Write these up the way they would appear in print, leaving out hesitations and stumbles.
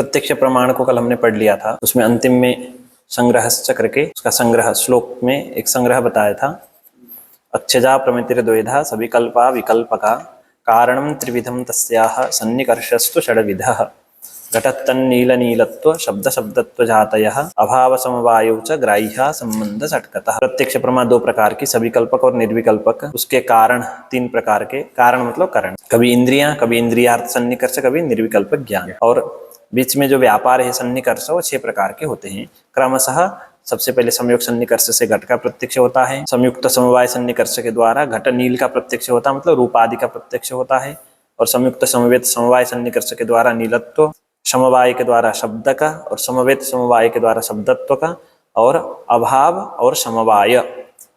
प्रत्यक्ष प्रमाण को कल हमने पढ़ लिया था, उसमें अंतिम में संग्रह चक्र के उसका संग्रह श्लोक में एक संग्रह बताया था। अक्षजा प्रमितिर द्वैधा सविकल्पा विकल्पका कारणं त्रिविधं तस्याः सन्निकर्षस्तु षड्विधः घटत्तन्नीलनीलत्व शब्द शब्दत्व जातयः अभाव समवायौ च ग्राह्या संबंध षट्कतः। प्रत्यक्ष प्रमा दो प्रकार की, सविकल्पक और निर्विकल्पक। उसके कारण तीन प्रकार के, कारण मतलब कारण, कभी इंद्रियां, कभी इंद्रियार्थ सन्निकर्ष, कभी निर्विकल्पक ज्ञान। और बीच में जो व्यापार है सन्निकर्ष, वो 6 प्रकार के होते हैं क्रमशः। सबसे पहले संयोग सन्निकर्ष से घट का प्रत्यक्ष होता है, संयुक्त समवाय सन्निकर्ष के द्वारा घट नील का प्रत्यक्ष होता है, मतलब रूपादि का प्रत्यक्ष होता है। और संयुक्त समवेत समवाय सन्निकर्ष के द्वारा नीलत्व, समवाय के द्वारा शब्द का, और समवेत समवाय के द्वारा शब्दत्व का, और अभाव और समवाय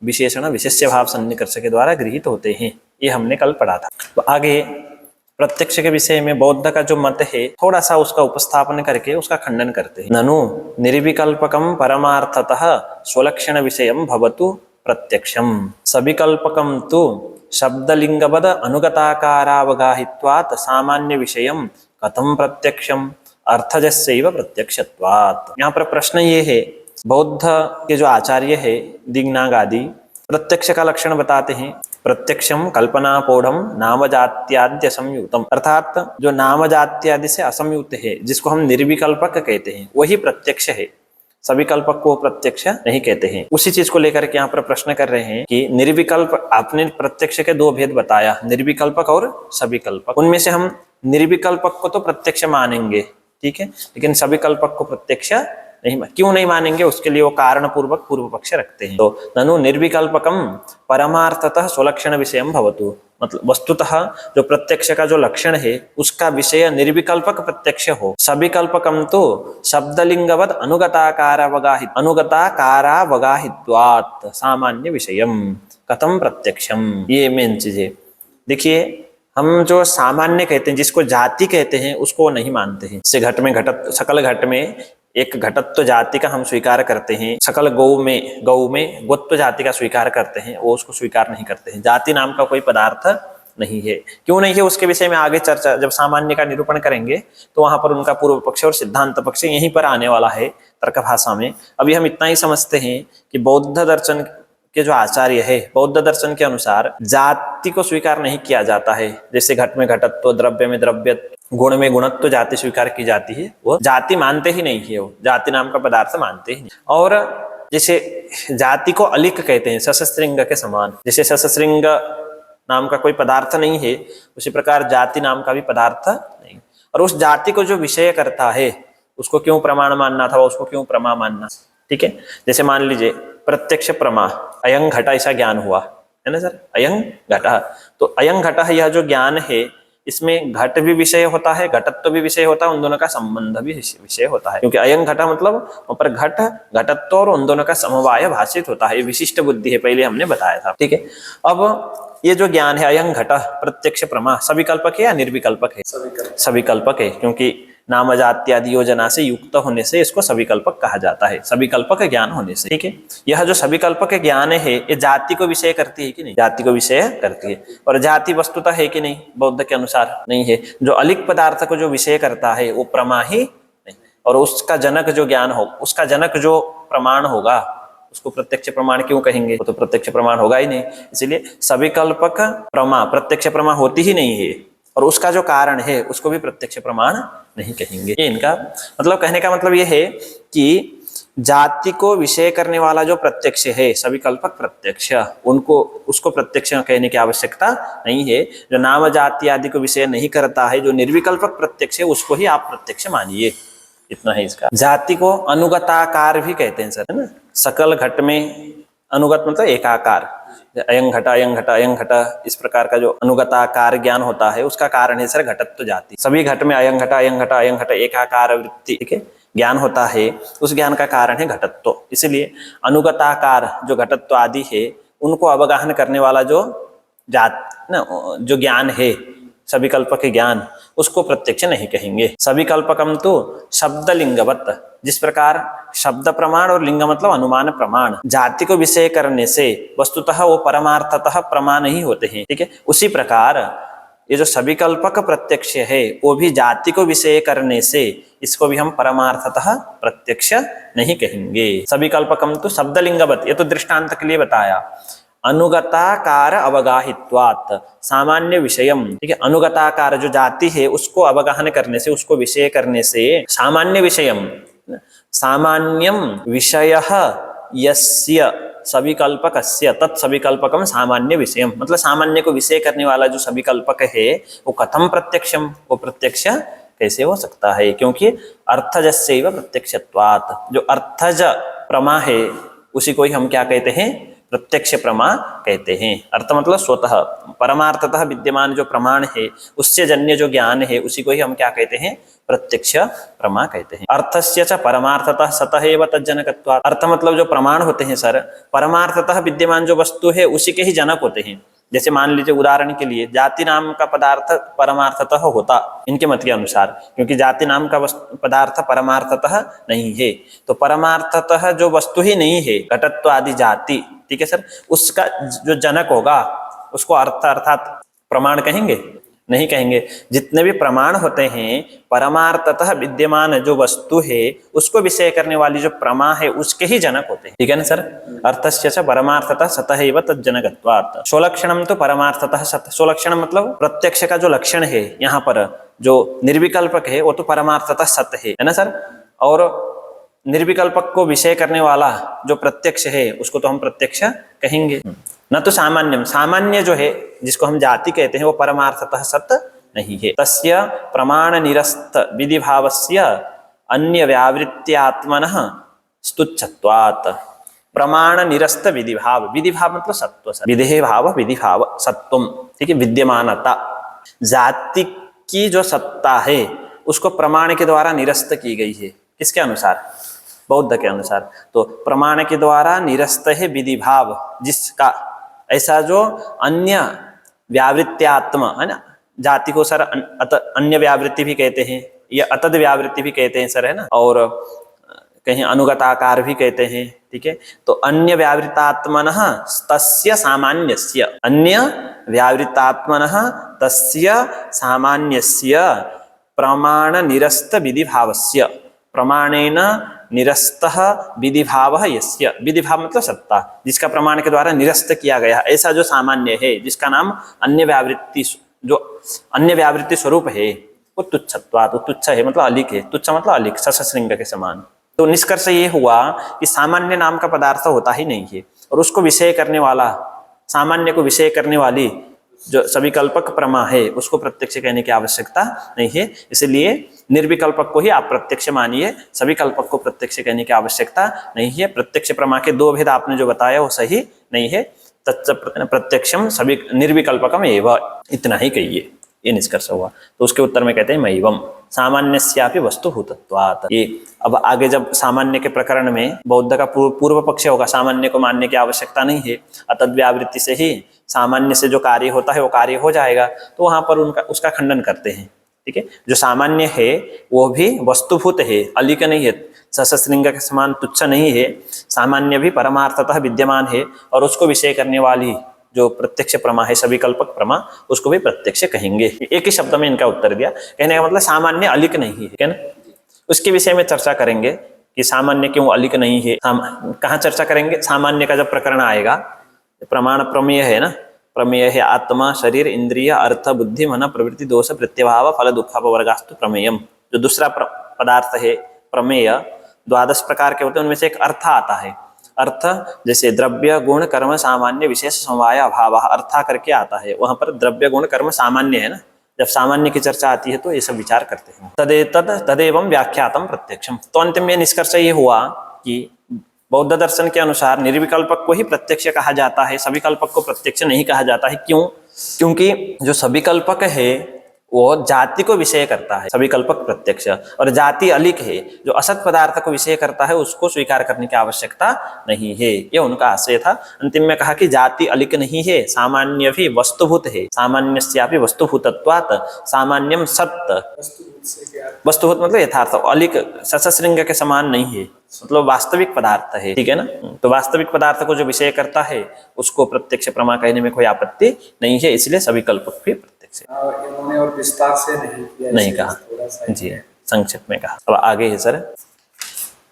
विशेषण विशेष्य भाव सन्निकर्ष के द्वारा गृहीत होते हैं। ये हमने कल पढ़ा था। तो आगे प्रत्यक्ष के विषय में बौद्ध का जो मत है, थोड़ा सा उसका उपस्थापन करके उसका खंडन करते हैं। ननु निर्विकल्पकम परमार्थतः स्वलक्षण विषयम भवतु प्रत्यक्षम सविकल्पकम तु शब्दलिंगवद अनुगताकारावगाहित्वात् सामान्य विषयम कथम प्रत्यक्षम अर्थजस्यैव प्रत्यक्षत्वात्। यहाँ पर प्रश्न ये है, बौद्ध के जो आचार्य है दिग्नाग आदि प्रत्यक्ष का लक्षण बताते हैं। प्रत्यक्षम कल्पनापौढ़म नामजात्याद्य संयुक्तम, अर्थात जो नामजात्यादि से असंयुक्त है, जिसको हम निर्विकल्पक कहते हैं, वही प्रत्यक्ष है। सविकल्पक को प्रत्यक्ष नहीं कहते हैं। उसी चीज को लेकर के यहाँ पर प्रश्न कर रहे हैं कि निर्विकल्प, आपने प्रत्यक्ष के 2 भेद बताया, निर्विकल्पक और सविकल्पक। उनमें से हम निर्विकल्पक को तो प्रत्यक्ष मानेंगे, ठीक है, लेकिन सविकल्पक को प्रत्यक्ष नहीं। क्यों नहीं मानेंगे? उसके लिए वो कारण पूर्वक पूर्व पक्ष रखते हैं। तो ननु निर्विकल्पकम परमार्थतः स्वलक्षण विषयम भवतु, मतलब वस्तुतः जो प्रत्यक्ष का जो लक्षण है उसका विषय निर्विकल्पक प्रत्यक्ष हो। सविकल्पकम तो शब्दलिंगवद अनुगताकारावगाहित्वात् सामान्य विषयम कथम प्रत्यक्षम। ये मेन चीज है। देखिए, हम जो सामान्य कहते हैं, जिसको जाति कहते हैं, उसको नहीं मानते हैं। जैसे घट में घटत, सकल घट में एक घटत्व जाति का हम स्वीकार करते हैं। सकल गौ में गोत्व जाति का स्वीकार करते हैं, वो उसको स्वीकार नहीं करते हैं। जाति नाम का कोई पदार्थ नहीं है। क्यों नहीं है उसके विषय में आगे चर्चा, जब सामान्य का निरूपण करेंगे तो वहां पर उनका पूर्व पक्ष और सिद्धांत पक्ष यहीं पर आने वाला है तर्क भाषा में। अभी हम इतना ही समझते हैं कि बौद्ध दर्शन के जो आचार्य है, बौद्ध दर्शन के अनुसार जाति को स्वीकार नहीं किया जाता है। जैसे घट में घटत्व, द्रव्य में द्रव्य, गुण में गुणत्व जाति स्वीकार की जाती है, वो जाति मानते ही नहीं है, वो जाति नाम का पदार्थ मानते ही नहीं। और जैसे जाति को अलिक कहते हैं, सशस्त्रिंग के समान। जैसे सशस्त्रिंग नाम का कोई पदार्थ नहीं है, उसी प्रकार जाति नाम का भी पदार्थ नहीं। और उस जाति को जो विषय करता है उसको क्यों प्रमाण मानना था, उसको क्यों प्रमा मानना, ठीक है। जैसे मान लीजिए प्रत्यक्ष प्रमा, अयं घट ऐसा ज्ञान हुआ है ना सर, अयं घट। तो अयं घट यह जो ज्ञान है, इसमें घट भी विषय होता है, घटत्व भी विषय होता है, उन दोनों का संबंध भी विषय होता है। क्योंकि अयं घट मतलब वहां पर घट, घटत्व और उन दोनों का समवाय भाषित होता है। विशिष्ट बुद्धि है, पहले हमने बताया था, ठीक है। अब ये जो ज्ञान है अयं घट प्रत्यक्ष प्रमा, सविकल्पक है या निर्विकल्पक है? सविकल्पक है, क्योंकि नामजात्यादि योजना से युक्त होने से इसको सविकल्पक कहा जाता है, सविकल्पक ज्ञान होने से, ठीक है। यह जो सविकल्पक ज्ञान है, ये जाति को विषय करती है कि नहीं? जाति को विषय करती है। और जाति वस्तुतः है कि नहीं? बौद्ध के अनुसार नहीं है। जो अलिक पदार्थ को जो विषय करता है वो प्रमा ही नहीं, और उसका जनक जो ज्ञान हो, उसका जनक जो प्रमाण होगा, उसको प्रत्यक्ष प्रमाण क्यों कहेंगे? वो तो प्रत्यक्ष प्रमाण होगा ही नहीं। इसीलिए सविकल्पक प्रमा प्रत्यक्ष प्रमा होती ही नहीं है, और उसका जो कारण है उसको भी प्रत्यक्ष प्रमाण नहीं कहेंगे। ये इनका मतलब, कहने का मतलब ये है कि जाति को विषय करने वाला जो प्रत्यक्ष है, सविकल्पक प्रत्यक्ष, उनको उसको प्रत्यक्ष कहने की आवश्यकता नहीं है। जो नाम जाति आदि को विषय नहीं करता है, जो निर्विकल्पक प्रत्यक्ष है, उसको ही आप प्रत्यक्ष मानिए। इतना है इसका। जाति को अनुगताकार भी कहते हैं सर, है ना। सकल घट में अनुगत मतलब एकाकार, अयं घट अयं घट अयं घट, इस प्रकार का जो अनुगताकार ज्ञान होता है उसका कारण है सर घटत्व जाति। सभी घट में अयं घट अयं घट अयं घट एकाकार वृत्ति, ठीक है, ज्ञान होता है, उस ज्ञान का कारण है घटत्व। इसलिए अनुगताकार जो घटत्व आदि है, उनको अवगाहन करने वाला जो जो ज्ञान है, सविकल्पक ज्ञान, उसको प्रत्यक्ष नहीं कहेंगे। सविकल्पकम तो शब्द लिंगवत, जिस प्रकार शब्द प्रमाण और लिंग मतलब अनुमान प्रमाण जाति को विषय करने से वस्तुतः वो परमार्थतः प्रमाण नहीं होते हैं, ठीक है। उसी प्रकार ये जो सविकल्पक प्रत्यक्ष है वो भी जाति को विषय करने से इसको भी हम परमार्थतः प्रत्यक्ष नहीं कहेंगे। सविकल्पकम तो शब्दलिंगवत, ये तो दृष्टांत के लिए बताया। अनुगताकार अवगाहित्वात् सामान्य विषयम, ठीक है, अनुगताकार जो जाति है उसको अवगाहन करने से, उसको विषय करने से, सामान्य विषयम, सामान्यम विषयः यस्य सविकल्पकस्य तत्सविकल्पकम सामान्य विषयम, मतलब सामान्य को विषय करने वाला जो सविकल्पक है वो कथम प्रत्यक्षम, वो प्रत्यक्ष कैसे हो सकता है, क्योंकि अर्थजस्यैव प्रत्यक्षत्वात्, जो अर्थज प्रमा है उसी को ही हम क्या कहते हैं, प्रत्यक्ष प्रमा कहते हैं। अर्थ मतलब स्वतः, परमार्थतः विद्यमान जो प्रमाण है उससे जन्य जो ज्ञान है उसी को ही हम क्या कहते हैं, प्रत्यक्ष प्रमा कहते हैं। अर्थस्य च परमार्थतः सतः एव तज्जनकत्वात्, अर्थ मतलब जो प्रमाण होते हैं सर, परमार्थतः विद्यमान जो वस्तु है उसी के ही जनक होते हैं। जैसे मान लीजिए उदाहरण के लिए जाति नाम का पदार्थ परमार्थतः होता इनके मत के अनुसार, क्योंकि जाति नाम का पदार्थ परमार्थतः नहीं है, तो परमार्थतः जो वस्तु ही नहीं है घटत्व आदि जाति, ठीक है सर, उसका जो जनक होगा उसको अर्थ अर्थात प्रमाण कहेंगे, नहीं कहेंगे। जितने भी प्रमाण होते हैं परमार्थतः विद्यमान जो वस्तु है उसको विषय करने वाली जो प्रमा है उसके ही जनक होते हैं, ठीक है ना सर। अर्थस्य च परमार्थतः सतः एव तज्जनकत्वात्। स्वलक्षणम तो परमार्थतः सत, स्वलक्षण मतलब प्रत्यक्ष का जो लक्षण है यहाँ पर जो निर्विकल्पक है वो तो परमार्थतः सत है ना सर। और निर्विकल्पक को विषय करने वाला जो प्रत्यक्ष है उसको तो हम प्रत्यक्ष कहेंगे। न तो सामान्यम, सामान्य जो है जिसको हम जाति कहते हैं वो परमार्थतः सत्य नहीं है। तस्य प्रमाण निरस्त विधिभावस्य अन्य व्यावृत्त्यात्मनः स्तुच्छत्वात्। प्रमाण निरस्त विधिभाव, विधिभाव मतलब सत्व सर, विधेय भाव विधिभाव सत्वम, ठीक है, विद्यमानता। जाति की जो सत्ता है उसको प्रमाण के द्वारा निरस्त की गई है, किसके अनुसार, बौद्ध के अनुसार। तो प्रमाण के द्वारा निरस्त है विधिभाव जिसका, ऐसा जो अन्य व्यावृत्त्यात्म है ना, जाति को सर अन्य व्यावृत्ति भी कहते हैं या अतद व्यावृत्ति भी कहते हैं सर, है ना, और कहीं अनुगताकार भी कहते हैं, ठीक है। तो अन्य व्यावृत्तात्मनः तस्य सामान्यस्य, अन्य व्यावृत्तात्मनः तस्य सामान्यस्य प्रमाण निरस्त विधिभावस्य, प्रमाणेन निरस्तः विधिभावः यस्य, विधिभाव मतलब सत्ता जिसका प्रमाण के द्वारा निरस्त किया गया, ऐसा जो सामान्य है जिसका नाम अन्य व्यावृत्ति, जो अन्य व्यावृत्ति स्वरूप है वो तुच्छत्वात्, तुच्छ है मतलब अलिक है, तुच्छ मतलब अलिक, ससश्रिंग के समान। तो निष्कर्ष ये हुआ कि सामान्य नाम का पदार्थ होता ही नहीं है और उसको विषय करने वाला, सामान्य को विषय करने वाली जो सविकल्पक प्रमा है उसको प्रत्यक्ष कहने की आवश्यकता नहीं है। इसलिए निर्विकल्पक को ही आप प्रत्यक्ष मानिए, सविकल्पक को प्रत्यक्ष कहने की आवश्यकता नहीं है। प्रत्यक्ष प्रमा के दो भेद आपने जो बताया वो सही नहीं है। तच्च प्रत्यक्षम सवि निर्विकल्पकम एव, इतना ही कहिए, ये निष्कर्ष हुआ। तो उसके उत्तर में कहते हैं मैवम सामान्यस्यापि वस्तुभूतत्वात्। ये अब आगे जब सामान्य के प्रकरण में बौद्ध का पूर्व पक्ष होगा, सामान्य को मानने की आवश्यकता नहीं है, अतद व्यावृत्ति से ही सामान्य से जो कार्य होता है वो कार्य हो जाएगा, तो वहां पर उनका उसका खंडन करते हैं, ठीक है। जो सामान्य है वो भी वस्तुभूत है, अलिक नहीं है, ससश्रिंग के समान तुच्छ नहीं है, सामान्य भी परमार्थतः विद्यमान है और उसको विषय करने वाली जो प्रत्यक्ष प्रमा है सविकल्पक प्रमा उसको भी प्रत्यक्ष कहेंगे। एक ही शब्द में इनका उत्तर दिया। कहने का मतलब सामान्य अलिक नहीं है ना, उसके विषय में चर्चा करेंगे कि सामान्य क्यों अलिक नहीं है। कहाँ चर्चा करेंगे, सामान्य का जब प्रकरण आएगा, प्रमाण प्रमेय है ना, प्रमेय है आत्मा शरीर इंद्रिय अर्थ बुद्धि मन प्रवृत्ति दोष प्रत्यभाव फल दुखापवर्गास्तु प्रमेयम। जो दूसरा पदार्थ है प्रमेय, 12 प्रकार के होते हैं, उनमें से एक अर्थ आता है। अर्थ जैसे द्रव्य गुण कर्म सामान्य विशेष समवाय अभाव, अर्था करके आता है, वहां पर द्रव्य गुण कर्म सामान्य है ना। जब सामान्य की चर्चा आती है तो ये सब विचार करते हैं। तदेवं व्याख्यातम प्रत्यक्षम। तो अंतिम में निष्कर्ष ये हुआ कि बौद्ध दर्शन के अनुसार निर्विकल्पक को ही प्रत्यक्ष कहा जाता है, सविकल्पक को प्रत्यक्ष नहीं कहा जाता है। क्यों? क्योंकि जो सविकल्पक है वो जाति को विषय करता है, सविकल्पक प्रत्यक्ष, और जाति अलिक है, जो असत पदार्थ को विषय करता है उसको स्वीकार करने की आवश्यकता नहीं है। ये उनका आशय था। अंतिम में कहा कि जाति अलिक नहीं है, सामान्य भी वस्तुभूत है, सामान्यस्यापि वस्तुभूतत्वात् सामान्यम सत्य। वस्तुभूत मतलब यथार्थ, अलिक ससश्रिंग के समान नहीं है, मतलब वास्तविक पदार्थ है, ठीक है ना। तो वास्तविक पदार्थ को जो विषय करता है उसको प्रत्यक्ष प्रमा कहने में कोई आपत्ति नहीं है, इसलिए सविकल्पक भी प्रत्यक्ष से। इन्होंने और विस्तार से नहीं किया, नहीं कहा थोड़ा सा जी, संक्षिप्त में कहा। अब आगे है सर,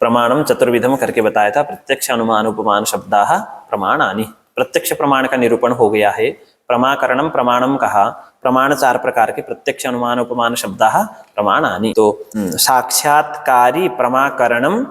प्रमाणम चतुर्विधम करके बताया था। प्रत्यक्ष अनुमान उपमान शब्दाः प्रमाणानि। प्रत्यक्ष प्रमाण का निरूपण हो गया है। प्रमाकरणम प्रमाणम कहा। प्रमाण 4 प्रकार के, प्रत्यक्ष अनुमान उपमान शब्दाः प्रमाणानि। तो साक्षात्कारी प्रमाकरणम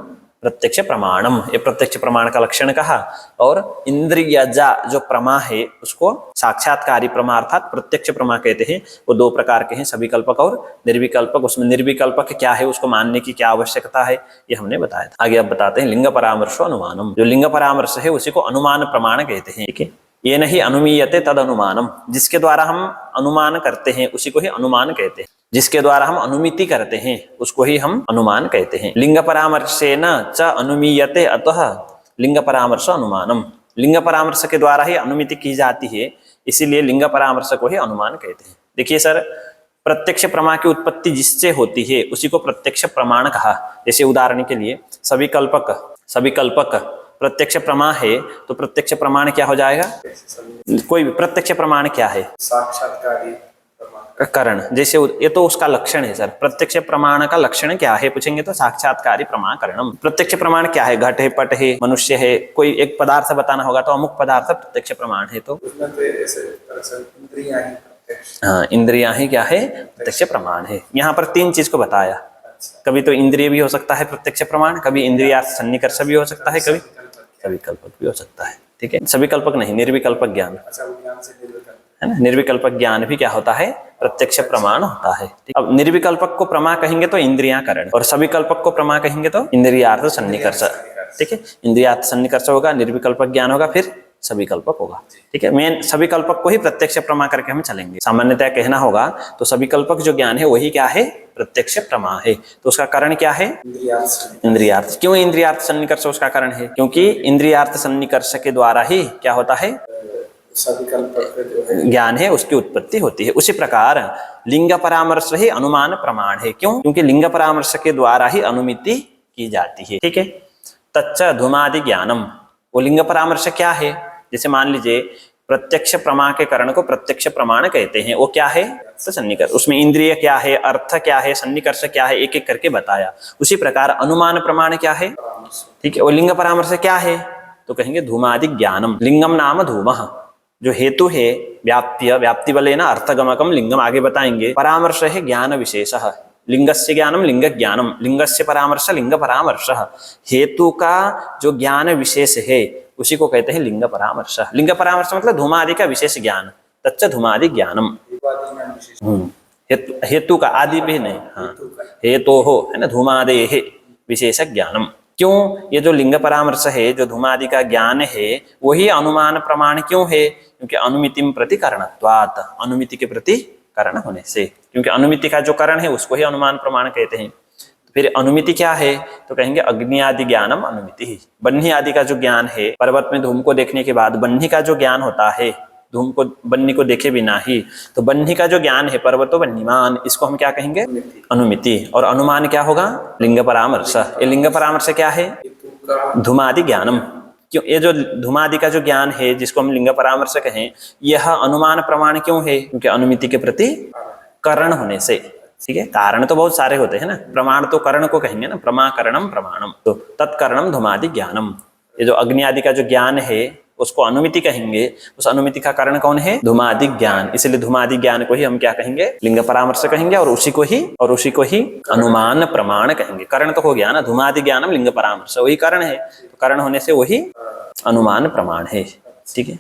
प्रत्यक्ष प्रमाणम, ये प्रत्यक्ष प्रमाण का लक्षण कहा। और इंद्रियजा जो प्रमा है उसको साक्षात्कारी प्रमा अर्थात प्रत्यक्ष प्रमा कहते हैं। वो 2 प्रकार के हैं, सविकल्पक और निर्विकल्पक। उसमें निर्विकल्पक क्या है, उसको मानने की क्या आवश्यकता है, ये हमने बताया था। आगे अब बताते हैं लिंग परामर्शो अनुमानम। जो लिंग परामर्श है उसी को अनुमान प्रमाण कहते हैं। ठीक है, ये नहीं अनुमीयते तद अनुमानम, जिसके द्वारा हम अनुमान करते हैं उसी को ही अनुमान कहते हैं। जिसके द्वारा हम अनुमिति करते हैं उसको ही हम अनुमान कहते हैं। लिंग परामर्शेन च अनुमीयते अतः लिंग परामर्श अनुमानम। लिंग परामर्श के द्वारा ही अनुमिति की जाती है, इसीलिए लिंग परामर्श को ही अनुमान कहते हैं। देखिए सर, प्रत्यक्ष प्रमा की उत्पत्ति जिससे होती है उसी को प्रत्यक्ष प्रमाण कहा। जैसे उदाहरण के लिए सविकल्पक प्रत्यक्ष प्रमा है, तो प्रत्यक्ष प्रमाण क्या हो जाएगा? कोई भी प्रत्यक्ष प्रमाण क्या है? साक्षात्कारी करण। जैसे ये तो उसका लक्षण है सर। प्रत्यक्ष प्रमाण का लक्षण क्या है पूछेंगे तो साक्षात्कारी प्रमाकरणम। प्रत्यक्ष प्रमाण क्या है? घट है, पट है, मनुष्य है, कोई एक पदार्थ बताना होगा तो अमुक पदार्थ प्रत्यक्ष प्रमाण है। तो उसमें तो ऐसे इंद्रियां ही प्रत्यक्ष, हाँ, इंद्रियां ही क्या है? प्रत्यक्ष प्रमाण है। यहाँ पर 3 चीज को बताया। कभी तो इंद्रिय भी हो सकता है प्रत्यक्ष प्रमाण, कभी इंद्रियार्थ सन्निकर्ष भी हो सकता है, कभी सविकल्पक भी हो सकता है। ठीक है, सविकल्पक नहीं, निर्विकल्पक ज्ञान है ना। निर्विकल्पक ज्ञान भी क्या होता है? प्रत्यक्ष प्रमाण होता है। अब निर्विकल्पक को प्रमा कहेंगे तो इंद्रियां करण, और सविकल्पक को प्रमा कहेंगे तो इंद्रियार्थ सन्निकर्ष। ठीक है, इंद्रियार्थ सन्निकर्ष होगा, निर्विकल्पक ज्ञान होगा, फिर सविकल्पक होगा। ठीक है, मेन सविकल्पक को ही प्रत्यक्ष प्रमा करके हम चलेंगे। सामान्यतः कहना होगा तो सविकल्पक जो ज्ञान है वही क्या है? प्रत्यक्ष प्रमा है। तो उसका कारण क्या है? इंद्रियार्थ। क्यों इंद्रियार्थ सन्निकर्ष उसका कारण है? क्योंकि इंद्रियार्थ सन्निकर्ष के द्वारा ही क्या होता है? ज्ञान है उसकी उत्पत्ति होती है। उसी प्रकार लिंग परामर्श ही अनुमान प्रमाण है। क्यों? क्योंकि लिंग परामर्श के द्वारा ही अनुमिति की जाती है। ठीक है, तच्च धूमादि ज्ञानम। वो लिंग परामर्श क्या है? जैसे मान लीजिए प्रत्यक्ष प्रमा के कारण को प्रत्यक्ष प्रमाण कहते हैं। वो क्या है? तो सन्निकर्ष। उसमें इंद्रिय क्या है, अर्थ क्या है, सन्निकर्ष क्या है, एक एक करके बताया। उसी प्रकार अनुमान प्रमाण क्या है? ठीक है, वो लिंग परामर्श क्या है? तो कहेंगे धूमादि ज्ञानम। लिंगम नाम धूमः, जो हेतु है व्याप्य, व्याप्ति बले ना अर्थगमकम लिंगम, आगे बताएंगे। परामर्श है ज्ञान विशेषः। लिंगस्य ज्ञानम लिंग ज्ञानम, लिंगस्य परामर्श लिंग परामर्श। हेतु का जो ज्ञान विशेष है उसी को कहते हैं लिंग परामर्श। लिंग परामर्श मतलब धूमादि का विशेष ज्ञान, तच्च धूमादि ज्ञानम। हेतु का, आदि भी नहीं, हाँ, हेतु हो है ना, धूमादे है विशेष ज्ञानम। क्यों? ये जो लिंग परामर्श है, जो धूमादि का ज्ञान है, वही अनुमान प्रमाण क्यों है? क्योंकि अनुमितिम प्रति कारणत्वात्, अनुमिति के प्रति कारण होने से। क्योंकि अनुमिति का जो कारण है उसको ही अनुमान प्रमाण कहते हैं। तो फिर अनुमिति क्या है? तो कहेंगे अग्नि आदि ज्ञानम अनुमिति ही। बन्ही आदि का जो ज्ञान है, पर्वत में धूम को देखने के बाद बन्ही का जो ज्ञान होता है, धूम को, बन्ही को देखे बिना ही, तो बन्ही का जो ज्ञान है पर्वतो बन्हीमान, इसको हम क्या कहेंगे? अनुमिति। और अनुमान क्या होगा? लिंग परामर्श। ये लिंग परामर्श क्या है? धूमादि ज्ञानम। क्यों? ये जो धूमादि का जो ज्ञान है जिसको हम लिंग परामर्श कहें, यह अनुमान प्रमाण क्यों है? क्योंकि अनुमिति के प्रति कारण होने से। ठीक है, कारण तो बहुत सारे होते हैं ना, प्रमाण तो करण को कहेंगे ना, प्रमाकरणम प्रमाणम, तो तत्करणम धूमादि ज्ञानम। ये जो अग्नि आदि का जो ज्ञान है उसको अनुमिति कहेंगे। उस अनुमिति का कारण कौन है? धूमादि ज्ञान। इसलिए धूमादि ज्ञान को ही हम क्या कहेंगे? लिंग परामर्श कहेंगे, और उसी को ही अनुमान प्रमाण कहेंगे। कारण तो हो गया ना, धूमादि ज्ञानम लिंग परामर्श, वही कारण है, तो कारण होने से वही अनुमान प्रमाण है। ठीक है,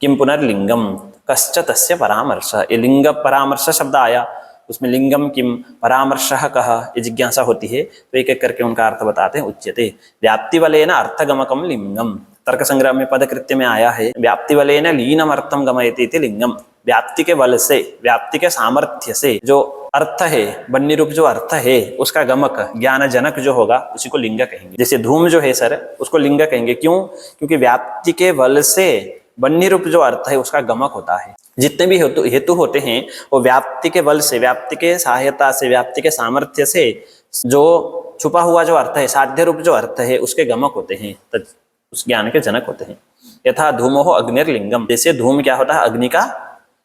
किम पुनर्लिंगम कश्च तस्य परामर्श। ये लिंग परामर्श शब्द आया, उसमें लिंगम किम परामर्शः कह, ये जिज्ञासा होती है। तो एक एक करके उनका अर्थ बताते हैं। उच्यते व्याप्ति बलेन अर्थगमकम लिंगम। तर्क संग्रह में पदकृत्य में आया है, व्याप्ति बलेन लीनम अर्थम गमयति इति लिंगम। व्याप्ति के बल से, व्याप्ति के सामर्थ्य से जो अर्थ है, बन्नी रूप जो अर्थ है उसका गमक, ज्ञान जनक जो होगा उसी को लिंग कहेंगे। जैसे धूम जो है सर, उसको लिंग कहेंगे। क्यों? क्योंकि व्याप्ति के बल से बन्नी रूप जो अर्थ है उसका गमक होता है। जितने भी हेतु होते हैं वो व्याप्ति के बल से, व्याप्ति के सहायता से, व्याप्ति के सामर्थ्य से जो छुपा हुआ जो अर्थ है, साध्य रूप जो अर्थ है, उसके गमक होते हैं, तो उस ज्ञान के जनक होते हैं। यथा धूमो अग्निर्लिंगम, जैसे धूम क्या होता है? अग्नि का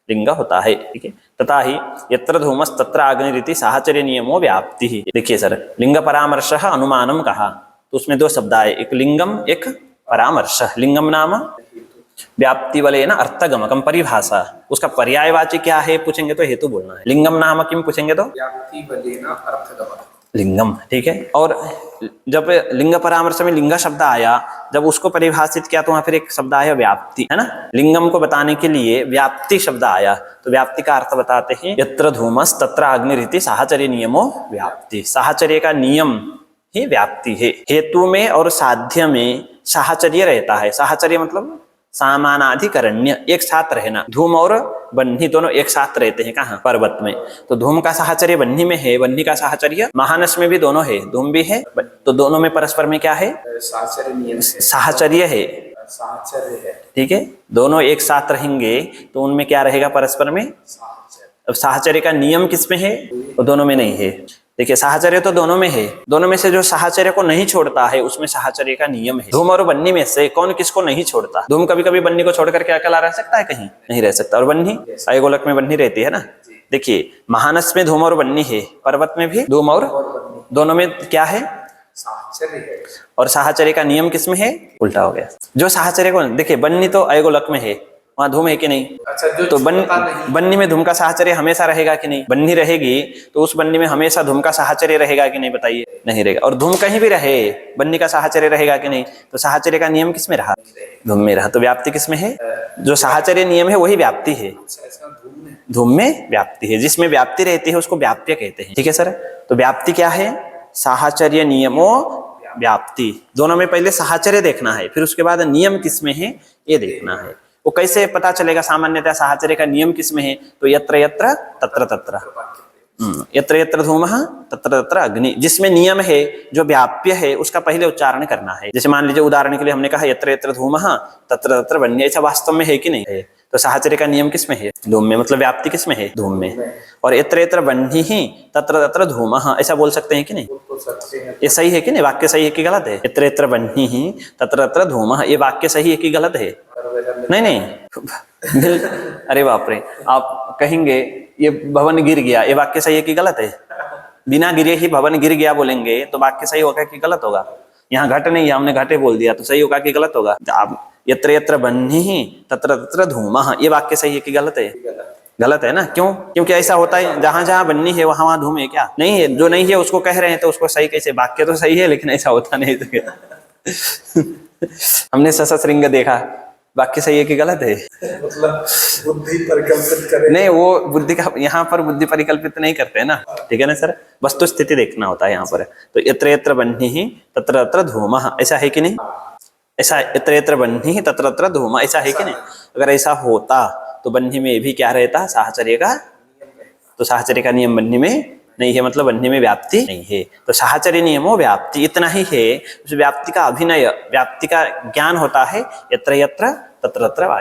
लिंग होता है। ठीक है, तथा ही यत्र धूमस् तत्र अग्निरिति साहचर्य नियमो व्याप्ति। देखिए सर, लिंग परामर्श अनुमानम कहा, तो उसमें दो शब्द आए, एक लिंगम एक परामर्श। लिंगम नाम व्याप्ति वाले ना अर्थगमकम परिभाषा, उसका पर्यायवाची क्या है पूछेंगे तो हेतु बोलना है। लिंगम नाम किम पूछेंगे तो व्याप्ति बलेन अर्थगमकम लिंगम, ठीक है। और जब लिंग परामर्श में लिंग शब्द आया, जब उसको परिभाषित किया तो वहां फिर एक शब्द आया व्याप्ति, है ना। लिंगम को बताने के लिए व्याप्ति शब्द आया, तो व्याप्ति का अर्थ बताते हैं यत्र धूमस् तत्र अग्निरिति साहचर्य नियमो व्याप्ति। साहचर्य का नियम ही व्याप्ति है। हेतु में और साध्य में साहचर्य रहता है। साहचर्य मतलब सामानाधिकरण्य, एक साथ रहना। धूम और बन्ही दोनों एक साथ रहते हैं कहाँ, पर्वत में। तो धूम का साहचर्य बन्ही में है, बन्ही का साहचर्य महानस में भी दोनों है, धूम भी है, तो दोनों में परस्पर में क्या है, साहचर्य नियम साहचर्य है, साहचर्य है, ठीक है। दोनों एक साथ रहेंगे तो उनमें क्या रहेगा, परस्पर में साहचर्य। अब साहचर्य का नियम किसमें है, तो दोनों में नहीं है। देखिए साहचर्य तो दोनों में है, दोनों में से जो साहचर्य को नहीं छोड़ता है उसमें साहचर्य का नियम है। धूम और बन्ही में से कौन किसको नहीं छोड़ता। धूम कभी कभी बन्ही को छोड़कर के अकेला रह सकता है, कहीं नहीं रह सकता। और बन्ही अयगोलक में बन्ही रहती है ना। देखिए महानस में धूम और बन्ही है, पर्वत में भी धूम और दोनों में क्या है, साहचर्य है। और साहचर्य का नियम किसमें है, उल्टा हो गया। जो साहचर्य को देखिए, बन्ही तो अयगोलक में है, वहां धूम है कि नहीं। अच्छा, जो तो बन्नी में धूम का साहचर्य हमेशा रहेगा कि नहीं। बन्नी रहेगी तो उस बन्नी में हमेशा धूम का साहचर्य रहेगा कि नहीं, बताइए, नहीं रहेगा। और धूम कहीं भी रहे बन्नी का साहचर्य रहेगा कि नहीं। तो साहचर्य का नियम किसमें रहा, धूम में रहा। तो व्याप्ति किसमें है, जो साहचर्य नियम है वही व्याप्ति है। धूम में व्याप्ति है, जिसमें व्याप्ति रहती है उसको व्याप्य कहते हैं, ठीक है सर। तो व्याप्ति क्या है, साहचर्य नियमो व्याप्ति। दोनों में पहले साहचर्य देखना है, फिर उसके बाद नियम किसमें है ये देखना है। वो कैसे पता चलेगा सामान्यतः साहचर्य का नियम किसमें है, तो यत्र यत्र तत्र तत्र, यत्र यत्र धूमः तत्र तत्र अग्नि। जिसमें नियम है, जो व्याप्य है, उसका पहले उच्चारण करना है। जैसे मान लीजिए उदाहरण के लिए हमने कहा यत्र यत्र धूमः तत्र तत्र बन्ही, ऐसा वास्तव में है कि नहीं है। तो साहचर्य का नियम किसमें है, धूम में, मतलब व्याप्ति किसमें है, धूम में। और यत्र यत्र बन्ही तत्र तत्र धूमः, ऐसा बोल सकते हैं कि नहीं, ये सही है कि नहीं, वाक्य सही है कि गलत है। यत्र यत्र बन्ही तत्र तत्र धूमः, ये वाक्य सही है कि गलत है, नहीं अरे बाप रे, आप कहेंगे ये भवन गिर गया, ये वाक्य सही है कि गलत है। बिना गिरे ही भवन गिर गया बोलेंगे तो वाक्य सही होगा कि गलत होगा। यहाँ घट नहीं है, हमने घटे बोल दिया, तो सही होगा कि गलत होगा। आप यत्र यत्र बन्ही तत्र तत्र धूमः, ये वाक्य सही है कि गलत है, गलत है ना। क्यों, क्योंकि ऐसा होता है जहां जहां बन्ही है वहां वहां धूम है क्या, नहीं है। जो नहीं है उसको कह रहे हैं तो उसको सही कैसे, वाक्य तो सही है लेकिन ऐसा होता नहीं। हमने ससश्रृंग देखा, वाक्य सही है कि गलत है, मतलब बुद्धि परिकल्पित करे, नहीं वो बुद्धि का, यहाँ पर बुद्धि परिकल्पित नहीं करते हैं ना, ठीक है ना सर। वस्तु स्थिति देखना होता है यहाँ पर। तो यत्र यत्र बन्ही तत्र तत्र धूमः, ऐसा है कि नहीं, ऐसा यत्र यत्र बन्ही तत्र तत्र धूमः, ऐसा है कि नहीं। अगर ऐसा होता तो बन्ही में भी क्या रहता, साहचर्य का, तो साहचर्य का नियम बन्ही में नहीं है, मतलब बन्ही में व्याप्ति नहीं है। तो साहचर्य नियमो व्याप्ति, इतना ही है। उस व्याप्ति का अभिनय, व्याप्ति का ज्ञान होता है यत्र यत्र तत्र तत्र।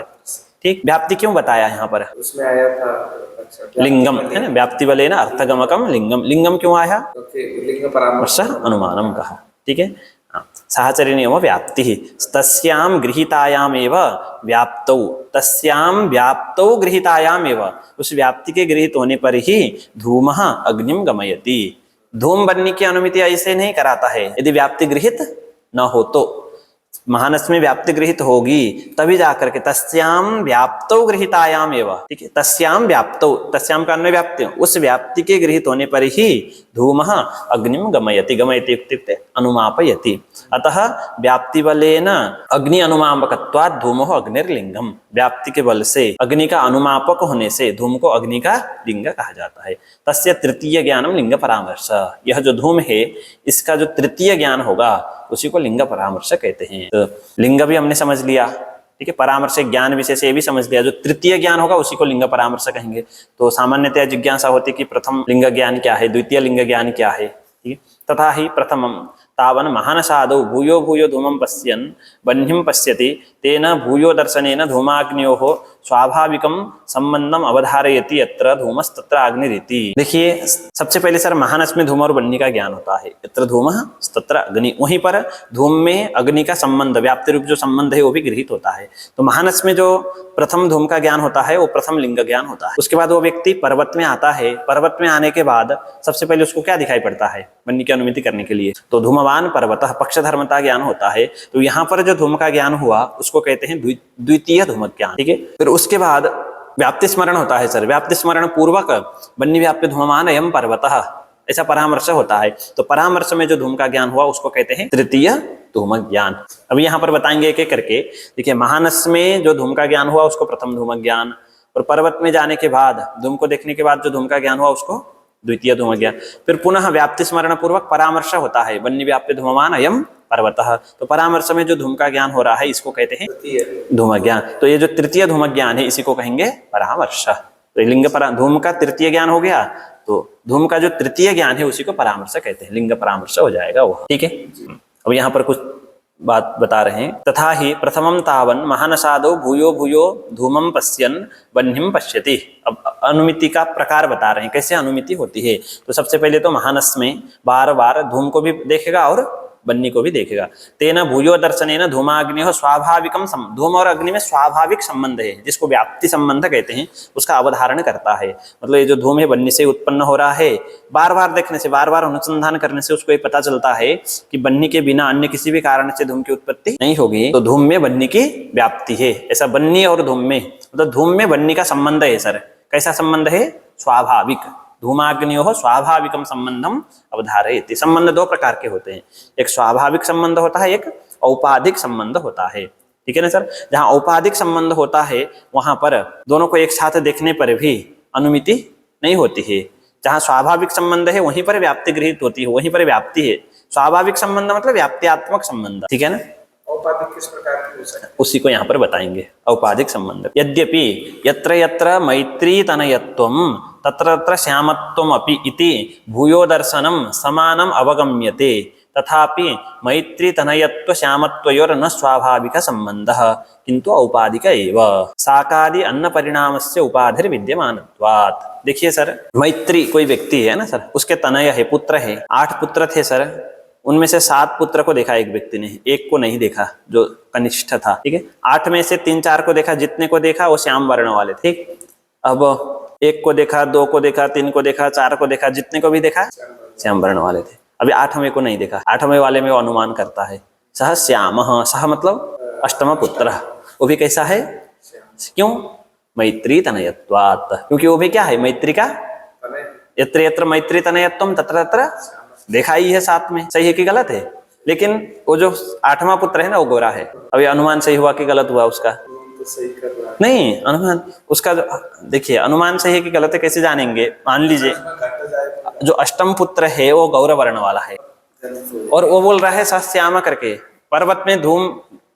ठीक, व्याप्ति क्यों बताया यहाँ पर, उसमें आया था लिंगम है ना, व्याप्ति वाले ना अर्थगमकम लिंगम। लिंगम क्यों आया, लिंग परामर्श अनुमानम कहा, ठीक है। साहचर्य नियमो व्याप्ति, तस्याम गृहीतायामेव व्याप्तौ, तस्याम व्याप्तौ गृहीतायामेव, उस व्याप्ति के गृहीत होने पर ही धूमः अग्निम गमयति। धूम बनने की अनुमति ऐसे नहीं कराता है, यदि व्याप्ति गृहीत न हो तो। महानस में व्याप्ति गृहित होगी तभी जाकर के तस्याम व्याप्तौ गृहीतायाम एवं, ठीक है। तस्याम व्याप्तौ, तस्याम का अन्वय व्याप्ति, उस व्याप्ति के गृहित होने पर ही धूमः अग्निम गमयति, गमयति इत्युक्ते अनुमापयति। अतः व्याप्ति बलेन अग्नि अनुमापकत्वात् धूमो अग्निर्लिंगम। व्याप्ति के बल से, अग्नि का अनुमापक होने से धूम को अग्नि का लिंग कहा जाता है। तस्य तृतीय ज्ञानम लिंग परामर्श, यह जो धूम है इसका जो तृतीय ज्ञान होगा उसी को लिंग परामर्श कहते हैं। तो लिंग भी हमने समझ लिया, ठीक है। परामर्श ज्ञान विशेष ये भी समझ लिया, जो तृतीय ज्ञान होगा उसी को लिंग परामर्श कहेंगे। तो सामान्यतः जिज्ञासा होती कि प्रथम लिंग ज्ञान क्या है, द्वितीय लिंग ज्ञान क्या है, ठीक है। तथा ही प्रथमम तावन महानसादौ भूयो भूयो धूमं पश्यन् बह्निं पश्यति तेन भूयो दर्शनेन धूमाग्न्योः स्वाभाविकम संबंधम अवधारयति यत्र धूमस्तत्र अग्निरिति। देखिए सबसे पहले सर महानस में धूम और बन्नी का ज्ञान होता है, यत्र धूमः तत्र अग्नि, वहीं पर धूम में अग्नि का संबंध, व्याप्ति रूप जो संबंध है वो भी गृहीत होता है। तो महानस में जो प्रथम धूम का ज्ञान होता है वो प्रथम लिंग ज्ञान होता है। उसके बाद वो व्यक्ति पर्वत में आता है, पर्वत में आने के बाद सबसे पहले उसको क्या दिखाई पड़ता है बन्नी की अनुमिति करने के लिए, तो धूमवान पर्वतः पक्षधर्मता ज्ञान होता है। तो यहाँ पर जो धूम का ज्ञान हुआ उसको कहते हैं द्वितीय धूम ज्ञान, ठीक है। फिर उसके बाद व्याप्ति स्मरण होता है सर, व्याप्ति स्मरण पूर्वक बन्नी व्याप्य धूमवान अयम पर्वतः, ऐसा परामर्श होता है। तो परामर्श में जो धूम का ज्ञान हुआ उसको कहते हैं तृतीय धूम ज्ञान। अब यहाँ पर बताएंगे एक एक करके। देखिए महानस में जो धूम का ज्ञान हुआ उसको प्रथम धूम ज्ञान, और पर्वत में जाने के बाद धूम को देखने के बाद जो धूम का ज्ञान हुआ उसको द्वितीय धूम ज्ञान। फिर पुनः व्याप्ति स्मरण पूर्वक परामर्श होता है, बन्नी व्याप्य धूमवान अयम पर्वतः, तो परामर्श में जो धूम का ज्ञान हो रहा है इसको कहते हैं धूम ज्ञान। तो ये जो तृतीय धूम ज्ञान है इसी को कहेंगे परामर्श। तो लिंग धूम का तृतीय ज्ञान हो गया, तो धूम का जो तृतीय ज्ञान है उसी को परामर्श कहते हैं, लिंग परामर्श हो जाएगा वो, ठीक है। अब यहाँ पर कुछ बात बता रहे हैं। तथा ही प्रथमम तावन महानसादो भूयो भूयो धूमम पश्यन बन्हिम पश्यति। अब अनुमिति का प्रकार बता रहे हैं, कैसे अनुमिति होती है। तो सबसे पहले तो महानस में बार बार धूम को भी देखेगा और बन्नी को भी देखेगा। तेना भूयो दर्शनेन धूमाग्नि स्वाभाविकम, धूम और अग्नि में स्वाभाविक संबंध है जिसको व्याप्ति संबंध कहते हैं, उसका अवधारण करता है। मतलब ये जो धूम है बन्नी से उत्पन्न हो रहा है, बार बार देखने से, बार बार अनुसंधान करने से उसको ये पता चलता है कि बन्नी के बिना अन्य किसी भी कारण से धूम की उत्पत्ति नहीं होगी। तो धूम में बन्नी की व्याप्ति है, ऐसा बन्नी और धूम में, मतलब धूम में बन्नी का संबंध है सर। कैसा संबंध है? स्वाभाविक। धूमाग्नियोः स्वाभाविकम संबंधम अवधारयति। संबंध दो प्रकार के होते हैं, एक स्वाभाविक संबंध होता है, एक औपाधिक संबंध होता है, ठीक है ना सर। जहाँ औपाधिक संबंध होता है वहां पर दोनों को एक साथ देखने पर भी अनुमिति नहीं होती है। जहाँ स्वाभाविक संबंध है वहीं पर व्याप्ति गृहीत होती है, वहीं पर व्याप्ति है। स्वाभाविक संबंध मतलब व्याप्त्यात्मक संबंध, ठीक है ना। औपाधिक किस प्रकार की हो सकती है उसी को यहाँ पर बताएंगे, औपाधिक संबंध। यद्यपि यत्र यत्र मैत्री तनयत्वम तत्र तत्र श्यामत्वम अपि इति भूयो दर्शनम समानम अवगम्यते, तथापि मैत्री तनयत्व श्यामत्वयोर न स्वाभाविक संबंधः किंतु औपाधिक एव। साकादि अन्न परिणामस्य उपाधिर विद्यमानत्वात्। देखिए सर, मैत्री कोई व्यक्ति है ना सर, उसके तनय है, पुत्र है। 8 पुत्र थे सर, उनमें से 7 पुत्र को देखा एक व्यक्ति ने, एक को नहीं देखा जो कनिष्ठ था, ठीक है। 8 में से 3-4 को देखा, जितने को देखा वो श्याम वर्ण वाले, ठीक। अब 1 को देखा, 2 को देखा, 3 को देखा, 4 को देखा, जितने को भी देखा श्याम वर्ण वाले थे। अभी 8वें को नहीं देखा, 8वें वाले में वो अनुमान करता है सह श्यामः, सह मतलब अष्टम पुत्र, वो भी कैसा है? क्यों? मैत्री तनयत्वात्, क्योंकि वो भी क्या है? मैत्री का। यत्र यत्र मैत्री तनयत्वम तत्र तत्र देखा ही है साथ में, सही है कि गलत है? लेकिन वो जो 8वां पुत्र है ना वो गोरा है। अभी अनुमान सही हुआ कि गलत हुआ उसका? तो सही कर रहा है। नहीं, अनुमान उसका देखिए, अनुमान सही है कि गलत है कैसे जानेंगे? मान लीजिए जो अष्टम पुत्र है वो गौर वर्ण वाला है और वो बोल रहा है सश्यामा करके, पर्वत में धूम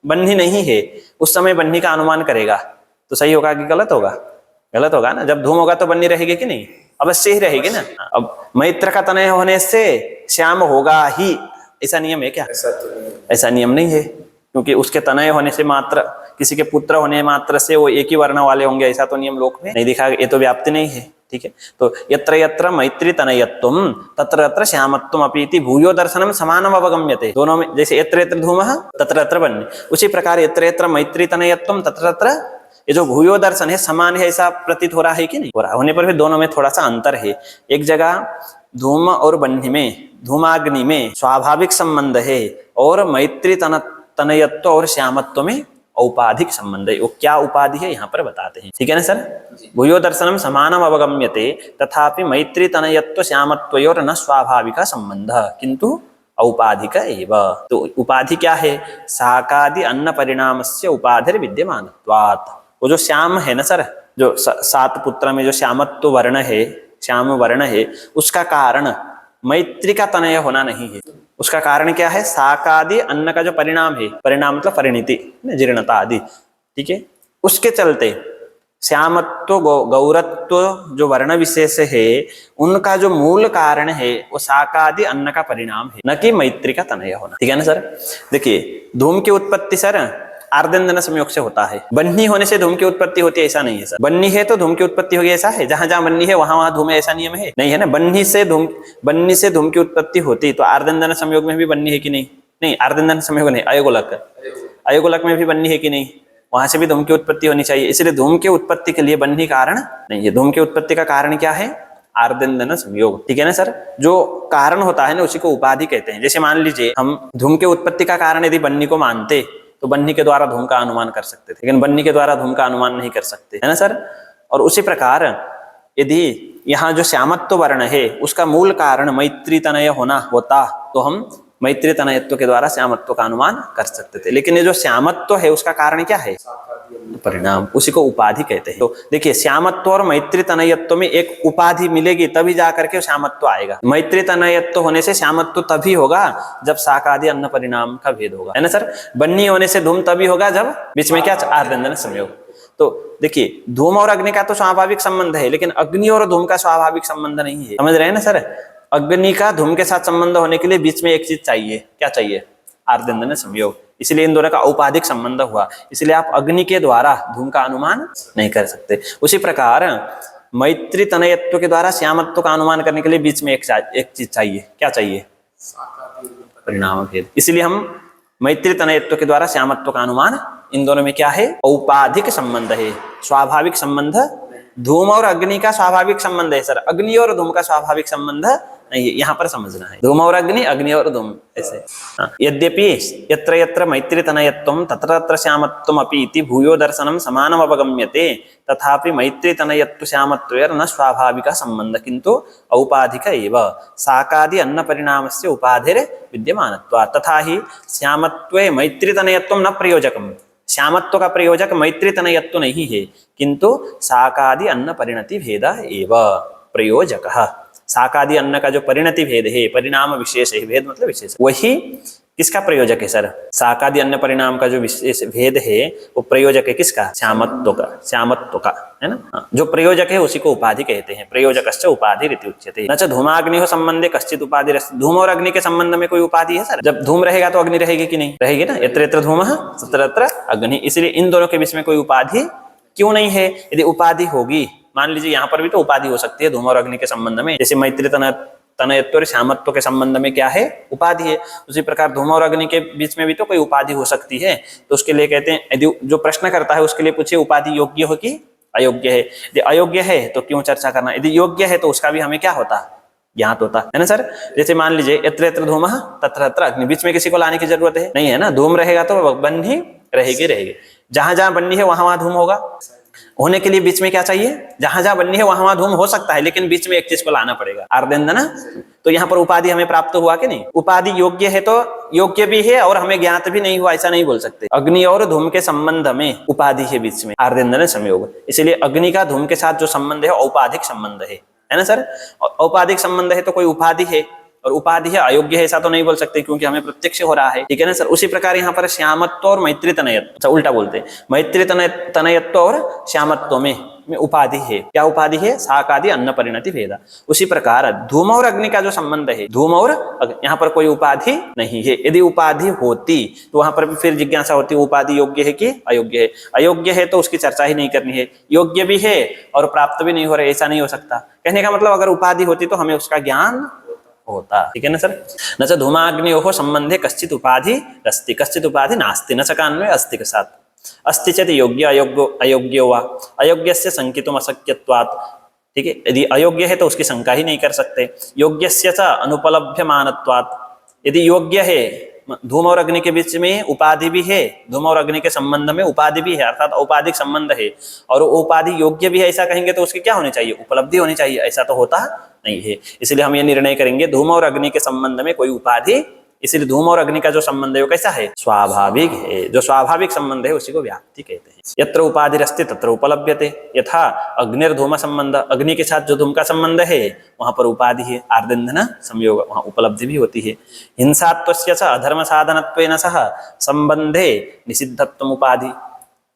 बन्ही नहीं है, उस समय बन्ही का अनुमान करेगा, तो सही होगा कि गलत होगा? गलत होगा ना। जब धूम होगा तो बन्ही रहेगी कि नहीं? अवश्य ही रहेगी ना। अब मैत्र का तनय होने से श्याम होगा ही, ऐसा नियम है क्या? ऐसा नियम नहीं है, क्योंकि उसके तनय होने से मात्र, किसी के पुत्र होने मात्र से वो एक ही वर्ण वाले होंगे, ऐसा तो नियम लोक में नहीं दिखा। ये तो व्याप्ति नहीं है, ठीक है। तो यत्र यत्र मैत्री तनयत्वम तत्र तत्र श्यामत्वम अपि इति भूयो दर्शनम समानम अवगम्यते। दोनों में जैसे यत्र यत्र धूमः तत्र तत्र बन्नी, उसी प्रकार यत्र यत्र मैत्री तनयत्वम तत्र तत्र ये जो भूयो दर्शन है समान है, ऐसा प्रतीत हो रहा है कि नहीं हो रहा? होने पर भी दोनों में थोड़ा सा अंतर है। एक जगह धूम और बन्ही में, धूमाग्नि में स्वाभाविक संबंध है और मैत्री तनयत्व और श्यामत्व में औपाधिक संबंध है। वो क्या उपाधि है यहाँ पर बताते हैं, ठीक है ना सर। भूयो दर्शनम समानम अवगम्यते तथापि मैत्री तनयत्व श्यामत्वयोर न स्वाभाविक संबंध किंतु औपाधिक एव। तो उपाधि क्या है? साकादि अन्न परिणामस्य उपाधिर विद्यमानत्वात्। वो जो श्याम है ना सर, जो 7 पुत्र में जो श्यामत्व वर्ण है, श्याम वर्ण है, उसका कारण मैत्री का तनय होना नहीं है। उसका कारण क्या है? साकादि अन्न का जो परिणाम है, परिणाम मतलब परिणति, जीर्णता आदि, ठीक है। उसके चलते श्यामत्व गौरत्व जो वर्ण विशेष है उनका जो मूल कारण है वो साकादि अन्न का परिणाम है, न कि मैत्री का तनय होना, ठीक है ना सर। देखिए धूम की उत्पत्ति सर आर्देन्दन संयोग से होता है। बन्ही होने से धूम की उत्पत्ति होती है ऐसा नहीं है सर। बन्ही है तो धूम की उत्पत्ति होगी ऐसा है? जहां जहां बन्ही है वहां वहां धूम है ऐसा नियम है? नहीं है ना। बन्ही से धूम की उत्पत्ति होती तो आर्देन्दन संयोग में भी बन्ही है कि नहीं? नहीं, आर्देन्दन संयोग नहीं, अयोगोलक में भी बन्ही है कि नहीं? वहां से भी धूम की उत्पत्ति होनी चाहिए। इसलिए धूम की उत्पत्ति के लिए बन्ही कारण नहीं है। धूम की उत्पत्ति का कारण क्या है? आर्देन्दन संयोग। ठीक है ना सर। जो कारण होता है ना उसी को उपाधि कहते हैं। जैसे मान लीजिए हम धूम के उत्पत्ति का कारण यदि बन्ही को मानते तो बन्ही के द्वारा धूम का अनुमान कर सकते थे, लेकिन बन्ही के द्वारा धूम का अनुमान नहीं कर सकते, है ना सर। और उसी प्रकार यदि यहाँ जो श्यामत्व वर्ण है उसका मूल कारण मैत्री तनय होना होता तो हम मैत्री तनयत्व के द्वारा श्यामत्व का अनुमान कर सकते थे। लेकिन ये जो श्यामत्व है उसका कारण क्या है? परिणाम, उसी को उपाधि कहते हैं। तो देखिए श्यामत्व और मैत्री तनयत्व में एक उपाधि मिलेगी तभी जाकर के श्यामत्व आएगा। मैत्री तनयत्व होने से श्यामत्व तभी होगा जब शाकादि अन्न परिणाम का भेद होगा, है ना सर। बन्ही होने से धूम तभी होगा जब बीच में क्या? आर्देन्दन संयोग। तो देखिए धूम और अग्नि का तो स्वाभाविक संबंध है, लेकिन अग्नि और धूम का स्वाभाविक संबंध नहीं है। समझ रहे हैं ना सर। अग्नि का धूम के साथ संबंध होने के लिए बीच में एक चीज चाहिए। क्या चाहिए? आर्देन्दन संयोग। इसलिए इन दोनों का औपाधिक संबंध हुआ। इसलिए आप अग्नि के द्वारा धूम का अनुमान नहीं कर सकते। उसी प्रकार मैत्री तनयत्व के द्वारा श्यामत्व का अनुमान करने के लिए बीच में एक चीज चाहिए। क्या चाहिए? परिणाम भेद। इसलिए हम मैत्री तनयत्व के द्वारा श्यामत्व का अनुमान, इन दोनों में क्या है? औपाधिक संबंध है, स्वाभाविक संबंध। धूम और अग्नि का स्वाभाविक संबंध है सर, अग्नि और धूम का स्वाभाविक संबंध नहीं है। यहाँ पर समझना है धूम और अग्नि, अग्नि और धूम ऐसे। यद्यपि यत्र यत्र मैत्री तनयत्वं तत्र तत्र श्यामत्वम् अपि इति भूयो दर्शनं समानम् अवगम्यते तथापि मैत्री तनयत्व श्यामत्वयोर् न स्वाभाविक संबंध किंतु औपाधिक एव शाकादि अन्न परिणामस्य उपाधिर विद्यमानत्वात्। तथा ही श्यामत्वे मैत्री तनयत्वं न प्रयोजकम्। श्यामत्व का प्रयोजक मैत्री तनयत्व नहीं है, किंतु शाकादि अन्न परिणति भेद एव प्रयोजकः। शाकादि अन्न का जो परिणति भेद है, परिणाम विशेष है, भेद मतलब विशेष, वही किसका प्रयोजक है सर? शाकादि अन्न परिणाम का जो विशेष भेद है वो प्रयोजक है किसका? श्यामत्व का, है ना। जो प्रयोजक है उसी को उपाधि कहते हैं। प्रयोजकश्च उपाधि रीति उच्यते। न च धूमाग्निः संबंधे कश्चित् उपाधि। धूम और अग्नि के संबंध में कोई उपाधि है सर? जब धूम रहेगा तो अग्नि रहेगी कि नहीं? रहेगी ना। यत्र यत्र धूमः तत्र तत्र अग्नि। इसलिए इन दोनों के बीच में कोई उपाधि क्यों नहीं है? यदि उपाधि होगी, मान लीजिए यहाँ पर भी तो उपाधि हो सकती है धूम और अग्नि के संबंध में। जैसे मैत्री तनयत्व और श्यामत्व के संबंध में क्या है? उपाधि है। उसी प्रकार धूम और अग्नि के बीच में भी तो कोई उपाधि हो सकती है। तो उसके लिए कहते हैं, यदि जो प्रश्न करता है उसके लिए पूछिए उपाधि योग्य हो कि अयोग्य है। यदि अयोग्य है तो क्यों चर्चा करना, यदि योग्य है तो उसका भी हमें क्या होता? ज्ञात होता है ना सर। जैसे मान लीजिए यत्र यत्र धूमः तत्र तत्र अग्नि, बीच में किसी को लाने की जरूरत है नहीं, है ना। धूम रहेगा तो बन्ही रहेगी। जहां जहां बन्ही है वहां वहां धूम होगा। होने के लिए बीच में क्या चाहिए? जहां जहां बन्ही है वहां वहां धूम हो सकता है, लेकिन बीच में एक चीज को लाना पड़ेगा, आर्देन्दन। तो यहाँ पर उपाधि हमें प्राप्त हुआ कि नहीं? उपाधि योग्य है तो योग्य भी है और हमें ज्ञात भी नहीं हुआ, ऐसा नहीं बोल सकते। अग्नि और धूम के संबंध में उपाधि है बीच में, आर्देन्दन संयोग। इसलिए अग्नि का धूम के साथ जो संबंध है औपाधिक संबंध है ना सर। औपाधिक संबंध है तो कोई उपाधि है, और उपाधि है अयोग्य है ऐसा तो नहीं बोल सकते क्योंकि हमें प्रत्यक्ष हो रहा है। ठीक है ना सर। उसी प्रकार यहाँ पर श्यामत्व और मैत्री तनयत्व, अच्छा उल्टा बोलते हैं, मैत्री तनयत्व और श्यामत्व में उपाधि है। क्या उपाधि है? शाकादि अन्न परिणति भेद। उसी प्रकार धूम और अग्नि का जो संबंध है, धूम और यहाँ पर कोई उपाधि नहीं है। यदि उपाधि होती तो वहां पर भी फिर जिज्ञासा होती उपाधि योग्य है कि अयोग्य है। अयोग्य है तो उसकी चर्चा ही नहीं करनी है, योग्य भी है और प्राप्त भी नहीं हो रहा, ऐसा नहीं हो सकता। कहने का मतलब अगर उपाधि होती तो हमें उसका ज्ञान होता। ठीक है ना सर। न च धूमाग्नियोः संबंधे कश्चित् उपाधि अस्ति कश्चित् उपाधि नास्ति, न च कान्वये अस्ति के साथ। अस्ति चेत् योग्य अयोग्यो वा अयोग्यस्य शंकितुम् अशक्यत्वात्। ठीक है, यदि अयोग्य है तो उसकी शंका ही नहीं कर सकते। योग्यस्य च अनुपलभ्यमानत्वात्। यदि योग्य है, धूम और अग्नि के बीच में उपाधि भी है, धूम और अग्नि के संबंध में उपाधि भी है, अर्थात औपाधिक संबंध है, और उपाधि योग्य भी है ऐसा कहेंगे तो उसकी क्या होनी चाहिए? उपलब्धि होनी चाहिए। ऐसा तो होता नहीं है। इसलिए हम ये निर्णय करेंगे धूम और अग्नि के संबंध में कोई उपाधि, इसलिए धूम और अग्नि का जो संबंध है वो कैसा है? स्वाभाविक है। जो स्वाभाविक संबंध है उसी को व्याप्ति कहते हैं। यत्र उपाधिरस्ति तत्र उपलभ्यते। यथा अग्निर्धूम संबंध, अग्नि के साथ जो धूम का संबंध है वहां पर उपाधि है, आर्देन्दन संयोग, वहां उपलब्धि भी होती है। हिंसात्वस्य च अधर्म साधनत्वेन सह संबंधे निषिद्धत्वम उपाधि।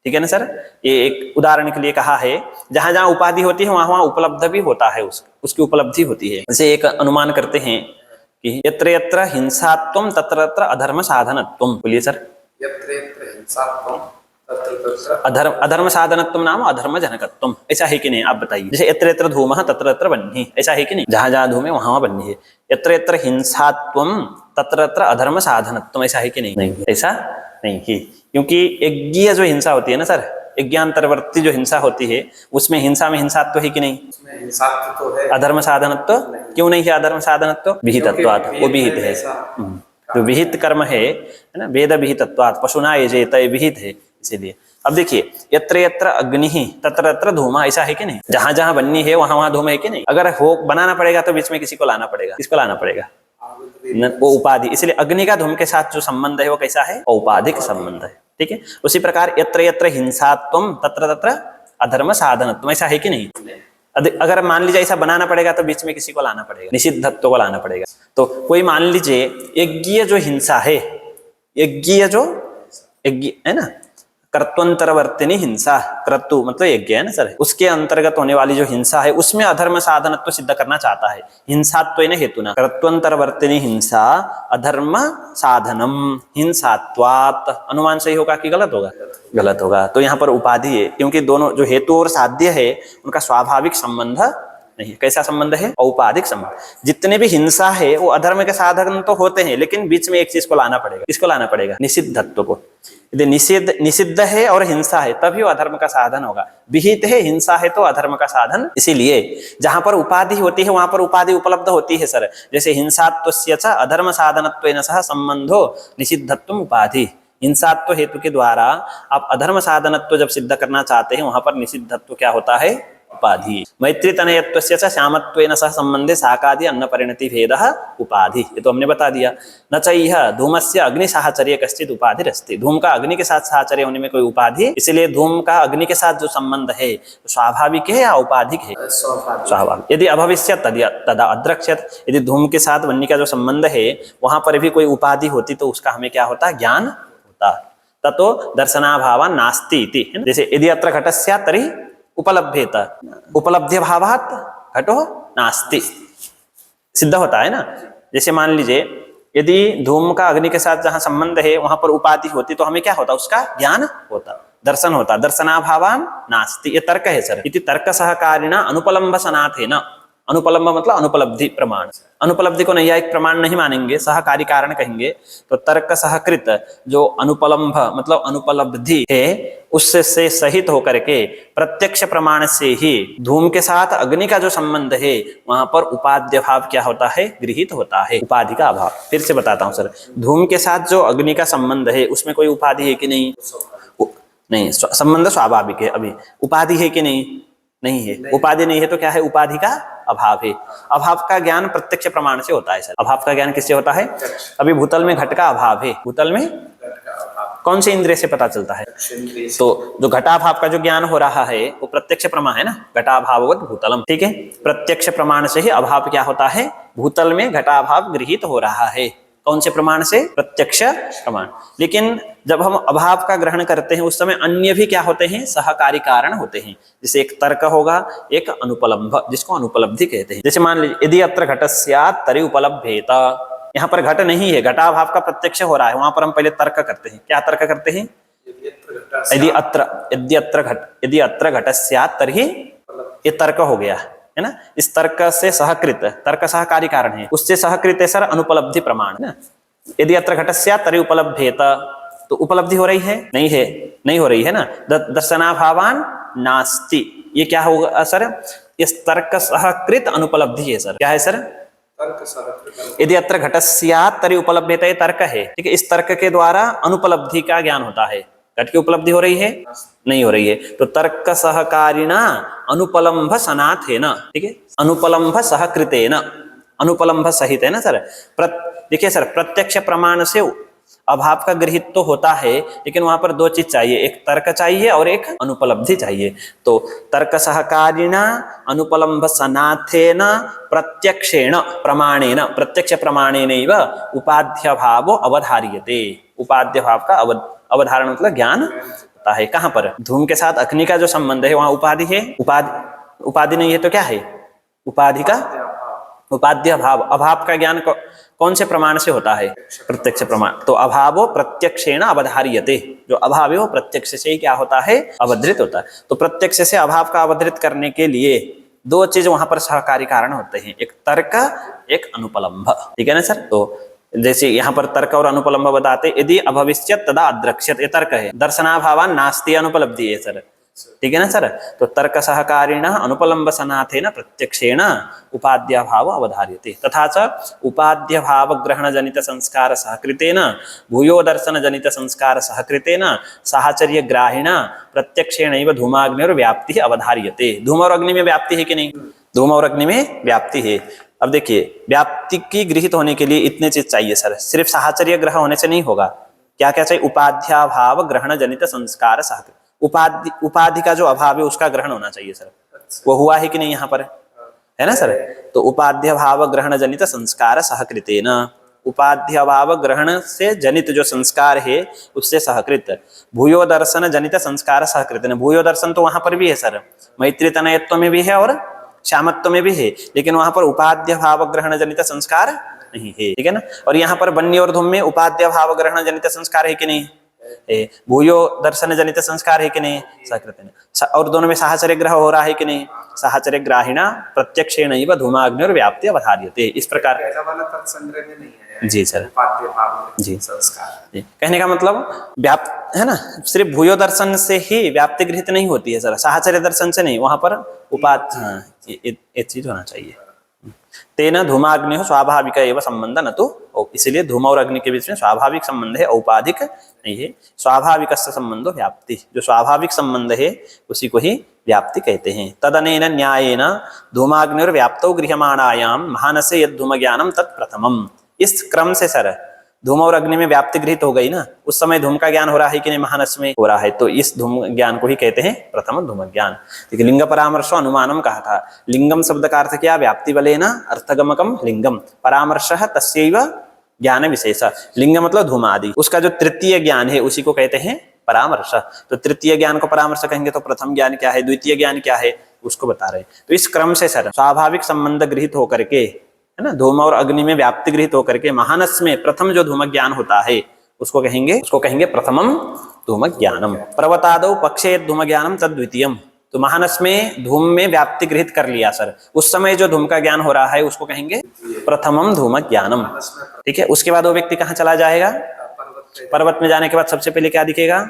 ठीक है ना सर। ये एक उदाहरण के लिए कहा है, जहां जहां उपाधि होती है वहां वहां उपलब्ध भी होता है, उसकी उपलब्धि होती है। जैसे एक अनुमान करते हैं कि यत्र यत्र हिंसात्वम तत्र तत्र अधर्म साधनत्वम। बोलिए सर। यत्र यत्र हिंसात्वं तत्र तत्र अधर्म साधनत्व नाम अधर्म जनकत्व, ऐसा है कि नहीं आप बताइए। जैसे यत्र यत्र धूमः तत्र तत्र वह्निः, ऐसा है कि नहीं, जहां जहां धूम है वहां वहां वह्नि है। यत्र यत्र हिंसात्वं तत्र तत्र अधर्म साधनत्व, ऐसा है कि नहीं, नहीं ऐसा नहीं है। क्योंकि यज्ञीय जो हिंसा होती है ना सर, यज्ञांतरवर्ती जो हिंसा होती है उसमें हिंसा में हिंसात्व है कि नहीं, उसमें हिंसात्व तो है, अधर्म साधनत्व क्यों नहीं है, अधर्म साधनत्व विहितत्वात्, वो विहित है। जो विहित कर्म है ना, वेद विहितत्वात् पशुना यजेत, विहित है इसीलिए। अब देखिए यत्र यत्र अग्नि तत्र तत्र धूमा, ऐसा है कि नहीं, जहां जहां वह्नि है वहां वहां धूम है कि नहीं। अगर हो बनाना पड़ेगा तो बीच में किसी को लाना पड़ेगा, किसको लाना पड़ेगा, वो उपाधि। इसलिए अग्नि का धूम के साथ जो संबंध है वो कैसा है, औपाधिक संबंध है, ठीक है। उसी प्रकार यत्र यत्र हिंसात्वं तत्र तत्र अधर्म साधनत्व, ऐसा है कि नहीं। अगर मान लीजिए ऐसा बनाना पड़ेगा तो बीच में किसी को लाना पड़ेगा, निषिद्धत्व को लाना पड़ेगा। तो कोई मान लीजिए यज्ञीय जो हिंसा है, यज्ञीय जो यज्ञ है ना, कर्तव्यंतरवर्तिनी हिंसा, क्रतु मतलब यज्ञ है ना सर, उसके अंतर्गत होने वाली जो हिंसा है उसमें अधर्म साधनत्व सिद्ध करना चाहता है, हिंसात्वेन हेतुना। कर्तव्यंतरवर्तिनी हिंसा अधर्म साधनम हिंसात्वात्, अनुमान सही होगा कि गलत होगा, गलत होगा। तो यहाँ पर उपाधि है, क्योंकि दोनों जो हेतु और साध्य है उनका स्वाभाविक संबंध नहीं, कैसा संबंध है, औपाधिक संबंध। जितने भी हिंसा है वो अधर्म के साधन तो होते हैं, लेकिन बीच में एक चीज को लाना पड़ेगा, किसको लाना पड़ेगा, निषिद्धत्व को। यदि निषिद्ध है और हिंसा है तभी वो अधर्म का साधन होगा, विहित है हिंसा है तो अधर्म का साधन। इसीलिए जहां पर उपाधि होती है वहां पर उपाधि उपलब्ध होती है सर। जैसे हिंसात्वस्य च अधर्म साधनत्वेन सह संबंधो निषिद्धत्व उपाधि, हिंसात्व हेतु के द्वारा आप अधर्म साधनत्व जब सिद्ध करना चाहते हैं वहां पर निषिद्धत्व क्या होता है, उपाधि। मैत्री तनयत्वस्य च श्यामत्वेन सह संबंधे साकादि अन्न परिणति भेदः उपाधि, ये तो हमने बता दिया। न चैह धूमस्य अग्नि साहचर्य कश्चित उपाधिरस्ति, धूम का अग्नि के साथ साहचर्य होने में कोई उपाधि, इसलिए धूम का अग्नि के साथ जो संबंध है स्वाभाविक है या औपाधिक है, स्वाभाविक। यदि अभविष्यत् तदा अद्रक्ष्यत्, यदि धूम के साथ वन्य का जो संबंध है वहां पर भी कोई उपाधि होती तो उसका हमें क्या होता, ज्ञान होता। ततो दर्शनाभावान् नास्ति इति, जैसे यदि अत्र घटः स्यात् तर्हि उपलभ्येत, उपलब्धि भावात् घटो नास्ति, सिद्ध होता है ना। जैसे मान लीजिए यदि धूम का अग्नि के साथ जहां संबंध है वहां पर उपाधि होती तो हमें क्या होता, उसका ज्ञान होता, दर्शन होता। दर्शनाभावान् नास्ति, ये तर्क है सर। इति तर्क सहकारिणा अनुपलम्ब सनाथेन, अनुपलम्ब मतलब अनुपलब्धि प्रमाण, अनुपलब्धि को नैयायिक प्रमाण नहीं मानेंगे, सहकारी कारण कहेंगे। तो तर्क सहकृत जो अनुपलम्भ मतलब अनुपलब्धि है उससे सहित होकर के प्रत्यक्ष प्रमाण से ही धूम के साथ अग्नि का जो संबंध है वहां पर उपाद्य भाव क्या होता है, गृहीत होता है, उपाधि का अभाव। फिर से बताता हूं सर, धूम के साथ जो अग्नि का संबंध है उसमें कोई उपाधि है कि नहीं, नहीं, संबंध स्वाभाविक है। अभी उपाधि है कि नहीं, नहीं है। उपाधि नहीं है तो क्या है, उपाधि का अभाव है। अभाव का ज्ञान प्रत्यक्ष प्रमाण से होता है सर। अभाव का ज्ञान किससे होता है, अभी भूतल में घट का अभाव है, भूतल में कौन से इंद्रिय से पता चलता है, तो जो घटाभाव का जो ज्ञान हो रहा है वो प्रत्यक्ष प्रमाण है ना, घटाभाववत् भूतलम, ठीक है। प्रत्यक्ष प्रमाण से ही अभाव क्या होता है, भूतल में घटाभाव गृहीत हो रहा है। कौन से प्रमाण से, प्रत्यक्ष प्रमाण। लेकिन जब हम अभाव का ग्रहण करते हैं उस समय अन्य भी क्या होते हैं, सहकारी कारण होते हैं। जैसे एक तर्क होगा, एक अनुपलम्भ जिसको अनुपलब्धि कहते हैं। जैसे मान लीजिए यदि अत्र घटः स्यात् तर्हि उपलभ्येत, यहाँ पर घट नहीं है, घटाभाव का प्रत्यक्ष हो रहा है, वहां पर हम पहले तर्क करते हैं। क्या तर्क करते हैं, यदि अत्र घटः स्यात् तर्हि, ये तर्क हो गया है ना। इस तर्क से सहकृत, तर्क सहकारी कारण है, उससे सहकृत है सर अनुपलब्धि प्रमाण है ना। यदि अत्र घटः स्यात् तर्हि उपलभ्येत, तो उपलब्धि हो रही है, नहीं है, नहीं हो रही है ना। दर्शनाभावान् नास्ति, ये क्या होगा सर, इस तर्क सहकृत अनुपलब्धि है सर। क्या है सर, यदि अत्र घटः स्यात् तर्हि उपलभ्येत, ये तर्क है, ठीक है। इस तर्क के द्वारा अनुपलब्धि का ज्ञान होता है। घट की उपलब्धि हो रही है, नहीं हो रही है, तो तर्क सहकारिणा अनुपलम्भ सनाथेन, ठीक है, अनुपलम्भ सहकृतेन, अनुपलम्भ सहित है ना सर। देखिए सर, प्रत्यक्ष प्रमाण से अभाव का गृहित तो होता है, लेकिन वहां पर दो चीज चाहिए, एक तर्क चाहिए और एक अनुपलब्धि चाहिए। तो तर्क सहकारिणा अनुपलम्भ सनाथेन प्रत्यक्षेण प्रमाणेन, प्रत्यक्ष प्रमाणेनैव उपाध्य भावो अवधार्यते, उपाध्य भाव का अवधारण मतलब ज्ञान होता है। कहां पर, धूम के साथ अग्नि का जो संबंध है वहां उपाधि है, उपाधि नहीं है तो क्या है, उपाधि का उपाध्य भाव। अभाव का ज्ञान कौन से प्रमाण से होता है, प्रत्यक्ष प्रमाण। तो अभावो प्रत्यक्षेण अवधार्यते, जो अभाव है वो प्रत्यक्ष से ही क्या होता है, अवधृत होता है। तो प्रत्यक्ष से अभाव का अवधृत करने के लिए दो चीज वहां पर सहकारी कारण होते हैं, एक तर्क, एक अनुपलम्भ। ठीक है ना सर। तो जैसे यहाँ पर तर्क और अनुपलम्भ बताते, यदि अभविष्यत तदा अद्रक्ष्यत, ये तर्क है। दर्शनाभावान नास्ति अनुपलब्धि है सर। ठीक है ना सर। तो तर्क सहकारिण अनुपलम्ब सनाथेन प्रत्यक्षेण उपाद्य भाव अवधार्यते, तथा च उपाद्य भाव ग्रहण जनित संस्कार सहकृतेन भूयो दर्शन जनित संस्कार सहकृतेन साहचर्य ग्राहिण प्रत्यक्षेण धूमाग्निर व्याप्ति अवधार्यते। धूम और अग्नि में व्याप्ति है कि नहीं? धूम और अग्नि में व्याप्ति है। अब देखिए, व्याप्ति की गृहित होने के लिए इतने चीज चाहिए सर, सिर्फ साहचर्य ग्रह होने से नहीं होगा। क्या क्या चाहिए? उपाध्या भाव ग्रहण जनित संस्कार सहकृत, उपाधि का जो अभाव है उसका ग्रहण होना चाहिए सर। वो हुआ है कि नहीं यहाँ पर, है ना सर। तो उपाध्य भाव ग्रहण जनित संस्कार सहकृतेन, उपाध्य भाव ग्रहण से जनित जो संस्कार है उससे सहकृत। भूयो दर्शन जनित संस्कार सहकृतेन, भूयो दर्शन तो वहां पर भी है सर, मैत्री तनयत्व में भी है और श्यामत्व में भी है, लेकिन वहां पर उपाध्य भाव ग्रहण जनित संस्कार नहीं है। ठीक है ना। और यहाँ पर बन्नी और धूम में उपाध्य भाव ग्रहण जनित संस्कार है कि नहीं? भूयो दर्शन जनित संस्कार है कि नहीं? सहकृतेन। और दोनों में साहचर्य ग्रह हो रहा है कि नहीं? साहचर्य ग्राहिणा प्रत्यक्षेण धूमाग्निर व्याप्ति अवधार्यते। इस प्रकार पहला वाला तर्क संग्रह में नहीं है जी सर। उपाद्य भाव जी संस्कार जी। कहने का मतलब व्याप्त है ना, सिर्फ भूयो दर्शन से ही व्याप्ति गृहित नहीं होती है सर, साहचर्य दर्शन से नहीं, वहां पर उपाध्य, हाँ, ये चीज होना चाहिए। तेना धूमाग्नि स्वाभाविक एवं संबंध न तो, इसलिए धूम और अग्नि के बीच में स्वाभाविक संबंध है, औपाधिक नहीं है। स्वाभाविक संबंधो व्याप्ति, जो स्वाभाविक संबंध है उसी को ही व्याप्ति कहते हैं। तदनेन न्यायेन धूमाग्निर व्याप्तौ गृह्यमाणायाम महानसे यद धूम ज्ञानम तत्प्रथमम। इस क्रम से सर धूम और अग्नि में व्याप्ति गृहित हो गई ना, उस समय धूम का ज्ञान हो रहा है कि नहीं? महानस में हो रहा है, तो इस धूम ज्ञान को ही कहते हैं प्रथम धूम ज्ञान। देखिए, लिंग परामर्श अनुमानम कहा था। लिंगम शब्द का अर्थ क्या? व्याप्ति बलेन अर्थगमकम लिंगम, परामर्श तस्यैव ज्ञान विशेष। लिंग मतलब धूम आदि, उसका जो तृतीय ज्ञान है उसी को कहते हैं परामर्श। तो तृतीय ज्ञान को परामर्श कहेंगे तो प्रथम ज्ञान क्या है, द्वितीय ज्ञान क्या है, उसको बता रहे हैं। तो इस क्रम से सर स्वाभाविक संबंध गृहित होकर के, है ना, धूम और अग्नि में व्याप्ति गृहित होकर के महानस में प्रथम जो धूम ज्ञान होता है उसको कहेंगे प्रथमम धूम ज्ञानम। पर्वतादौ पक्षे धूम ज्ञानम तद द्वितीयम। तो महानस में धूम में व्याप्ति गृहित कर लिया सर, उस समय जो धूम का ज्ञान हो रहा है उसको कहेंगे प्रथमम धूम ज्ञानम। ठीक है। उसके बाद वो व्यक्ति कहाँ चला जाएगा? पर्वत में जाने के बाद सबसे पहले क्या दिखेगा?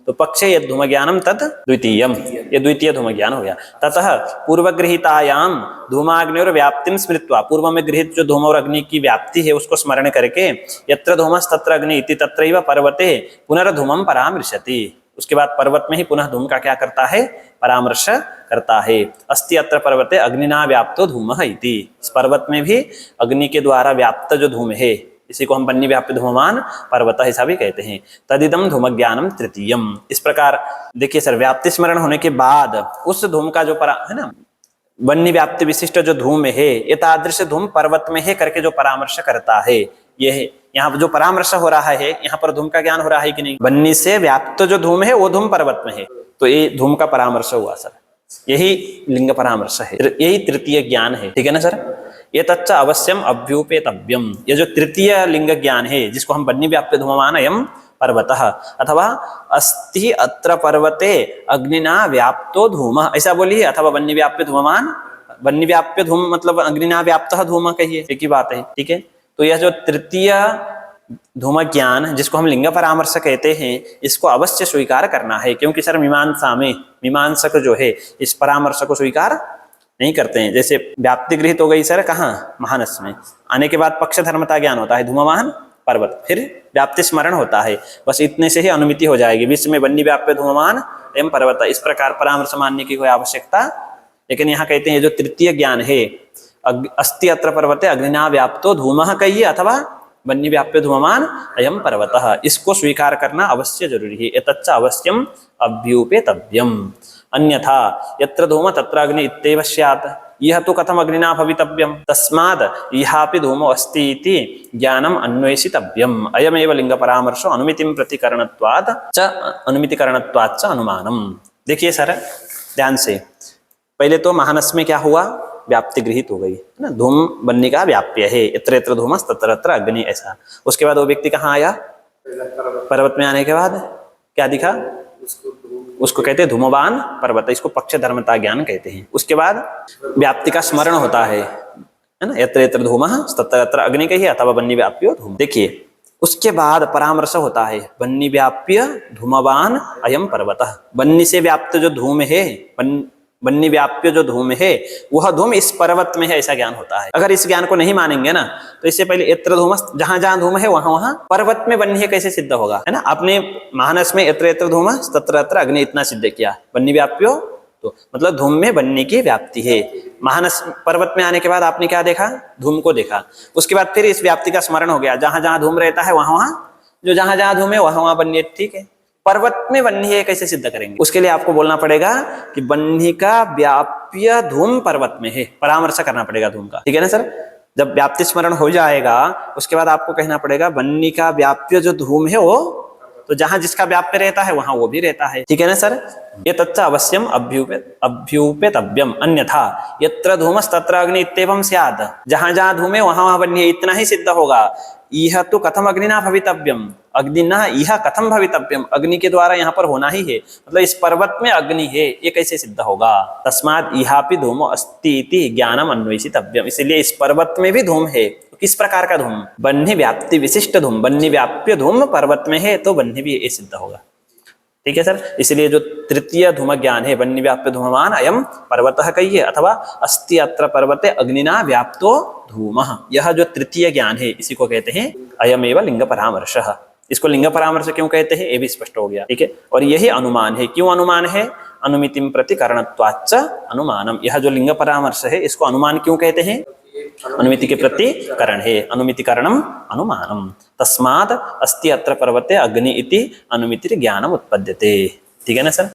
तो पक्षे यद धूम ज्ञानम तद द्वितीयम, ये द्वितीय धूम ज्ञान हो गया। ततः पूर्वगृहीतायाम धूमाग्निर व्याप्तिम स्मृत्वा, पूर्व में गृहित जो धूम और अग्नि की व्याप्ति है उसको स्मरण करके, यत्र धूमस् तत्र अग्नि इति तत्रैव पर्वते पुनर्धूमम परामृशति। उसके बाद पर्वत में ही पुनः धूम का क्या करता है? परामर्श करता है। अस्ति अत्र पर्वते अग्निना व्याप्तो धूमः इति, इस पर्वत में भी अग्नि के द्वारा व्याप्त जो धूम है इसी को हम बन्नी व्याप्य धूममान पर्वत ऐसा भी कहते हैं। तदिदम धूम ज्ञानम तृतीयम। इस प्रकार देखिए सर, व्याप्ति स्मरण होने के बाद उस धूम का जो है ना, बन्नी व्याप्ति विशिष्ट जो धूम है, ये तादृश धूम पर्वत में है करके जो परामर्श करता है, ये है यहाँ जो परामर्श हो रहा है, यहाँ पर धूम का ज्ञान हो रहा है कि नहीं? बन्नी से व्याप्त जो धूम है वो धूम पर्वत में है, तो ये धूम का परामर्श हुआ सर, यही लिंग परामर्श है, यही तृतीय ज्ञान है। ठीक है ना सर। ये तच्च अवश्यम अभ्युपेतव्यम, ये जो तृतीय लिंग ज्ञान है जिसको हम बन्नी व्याप्य धूममान अयम पर्वतः अथवा अस्ति अत्र पर्वते अग्निना व्याप्तो धूम, ऐसा बोलिए, अथवा बन्नी व्याप्य धूममान, बन्नी व्याप्य धूम मतलब अग्निना व्याप्तः धूम कहिए, एक ही बात है। ठीक है। तो यह जो तृतीय धूम ज्ञान जिसको हम लिंग परामर्श कहते हैं, इसको अवश्य स्वीकार करना है, क्योंकि सर मीमांसा में मीमांसक जो है इस परामर्श को स्वीकार नहीं करते हैं। जैसे व्याप्ति गृहित हो गई सर कहाँ? महानस में। आने के बाद पक्ष धर्मता ज्ञान होता है धूमवाहन पर्वत, फिर व्याप्ति स्मरण होता है, बस इतने से ही अनुमिति हो जाएगी। विश्व में बन्नी व्याप्य धूमवान एवं पर्वत, इस प्रकार परामर्श मानने की कोई आवश्यकता। लेकिन यहाँ कहते हैं जो तृतीय ज्ञान है, अस्ति अत्र पर्वते अग्निना व्याप्तो धूमः कहिए, अथवा बन्नी व्याप्य धूममान अयम पर्वतः, इसको स्वीकार करना अवश्य जरूरी है। एतच्च अवश्यम अभ्युपेतव्यम, अन्यथा यत्र धूम तत्र अग्नि इत्येव स्यात्, यह तो कथम अग्निना भवितव्यम, तस्माद् यहापि धूमो अस्ति इति ज्ञानम अन्वेषितव्यम। अयमेव लिंग परामर्शो अनुमितिं प्रतिकरणत्वात् च अनुमितिकरणत्वात् च अनुमानम। देखिए सर ध्यान से, पहले तो महानस में क्या हुआ? व्याप्ति गृहित हो गई, है ना, धूम बन्नी का व्याप्य है, यत्र यत्र धूमस् तत्र तत्र अग्नि, ऐसा। उसके बाद वो व्यक्ति कहाँ आया? पर्वत में आने के बाद क्या दिखा? उसको धूम उसको कहते हैं धूमवान पर्वत, इसको पक्ष धर्मता ज्ञान कहते हैं। उसके बाद व्याप्ति का स्मरण होता है ना, यत्र यत्र धूमः तत्र तत्र अग्नि कहिए अथवा बन्नी व्याप्यो धूम। देखिए उसके बाद परामर्श होता है बन्नी व्याप्य धूमवान अयम पर्वतः, बन्नी से व्याप्त जो धूम है, बन्नी व्याप्य जो धूम है वह धूम इस पर्वत में है, ऐसा ज्ञान होता है। अगर इस ज्ञान को नहीं मानेंगे ना तो इससे पहले यत्र धूम, जहां जहां धूम है वहां वहां पर्वत में बन्नी है कैसे सिद्ध होगा, है ना। आपने मानस में यत्र यत्र धूम तत्र तत्र अग्नि इतना सिद्ध किया, बन्नी व्याप्यो तो मतलब धूम में बन्नी की व्याप्ति है। मानस पर्वत में आने के बाद आपने क्या देखा? धूम को देखा। उसके बाद फिर इस व्याप्ति का स्मरण हो गया, जहां जहां धूम रहता है वहां वहां जो जहां जहां धूम है वहां वहां बन्नी है, ठीक है। पर्वत में बन्नी है कैसे सिद्ध करेंगे? उसके लिए आपको बोलना पड़ेगा कि बन्नी का व्याप्य धूम पर्वत में है, परामर्श करना पड़ेगा धूम का, ठीक है ना सर। जब व्याप्ति स्मरण हो जाएगा उसके बाद आपको कहना पड़ेगा बन्नी का व्याप्य जो धूम है वो, तो जहां जिसका व्याप्य रहता है वहां वो भी रहता है, ठीक है ना सर। ये तच्च अवश्यम अभ्युपेतव्यम अन्यथा यत्र धूमस् तत्र अग्नि इत्येवं स्यात्, जहां जहां धूम है वहां वहां बन्नी है, इतना ही सिद्ध होगा। इह तो कथम अग्निना भवितव्यम, अग्निना इह कथम भवितव्यम, अग्नि के द्वारा यहाँ पर होना ही है, मतलब इस पर्वत में अग्नि है, ये कैसे सिद्ध होगा? तस्मात् इहापि धूमो अस्ति इति ज्ञानम अन्वेषितव्यम, इसलिए इस पर्वत में भी धूम है। तो किस प्रकार का धूम? बन्नी व्याप्ति विशिष्ट धूम, बन्नी व्याप्य धूम पर्वत में है तो बन्नी भी ये सिद्ध होगा, ठीक है सर। इसलिए जो तृतीय धूम ज्ञान है बन्नी व्याप्य धूमवान अयम पर्वतः कहिए अथवा अस्ति अत्र पर्वते अग्निना व्याप्तो धूमः, यह जो तृतीय ज्ञान है इसी को कहते हैं अयमेव लिंग परामर्शः। इसको लिंग परामर्श क्यों कहते हैं ये भी स्पष्ट हो गया, ठीक है। और यही अनुमान है। क्यों अनुमान है? अनुमितिम प्रति करणत्वाच्च अनुमानम, यह जो लिंग परामर्श है इसको अनुमान क्यों कहते हैं? अनुमिति के प्रति करण है, अनुमिति कारणम अनुमानम, तस्मात् अस्ति अत्र पर्वते अग्नि इति अनुमिति ज्ञानम उत्पद्यते, ठीक है ना सर।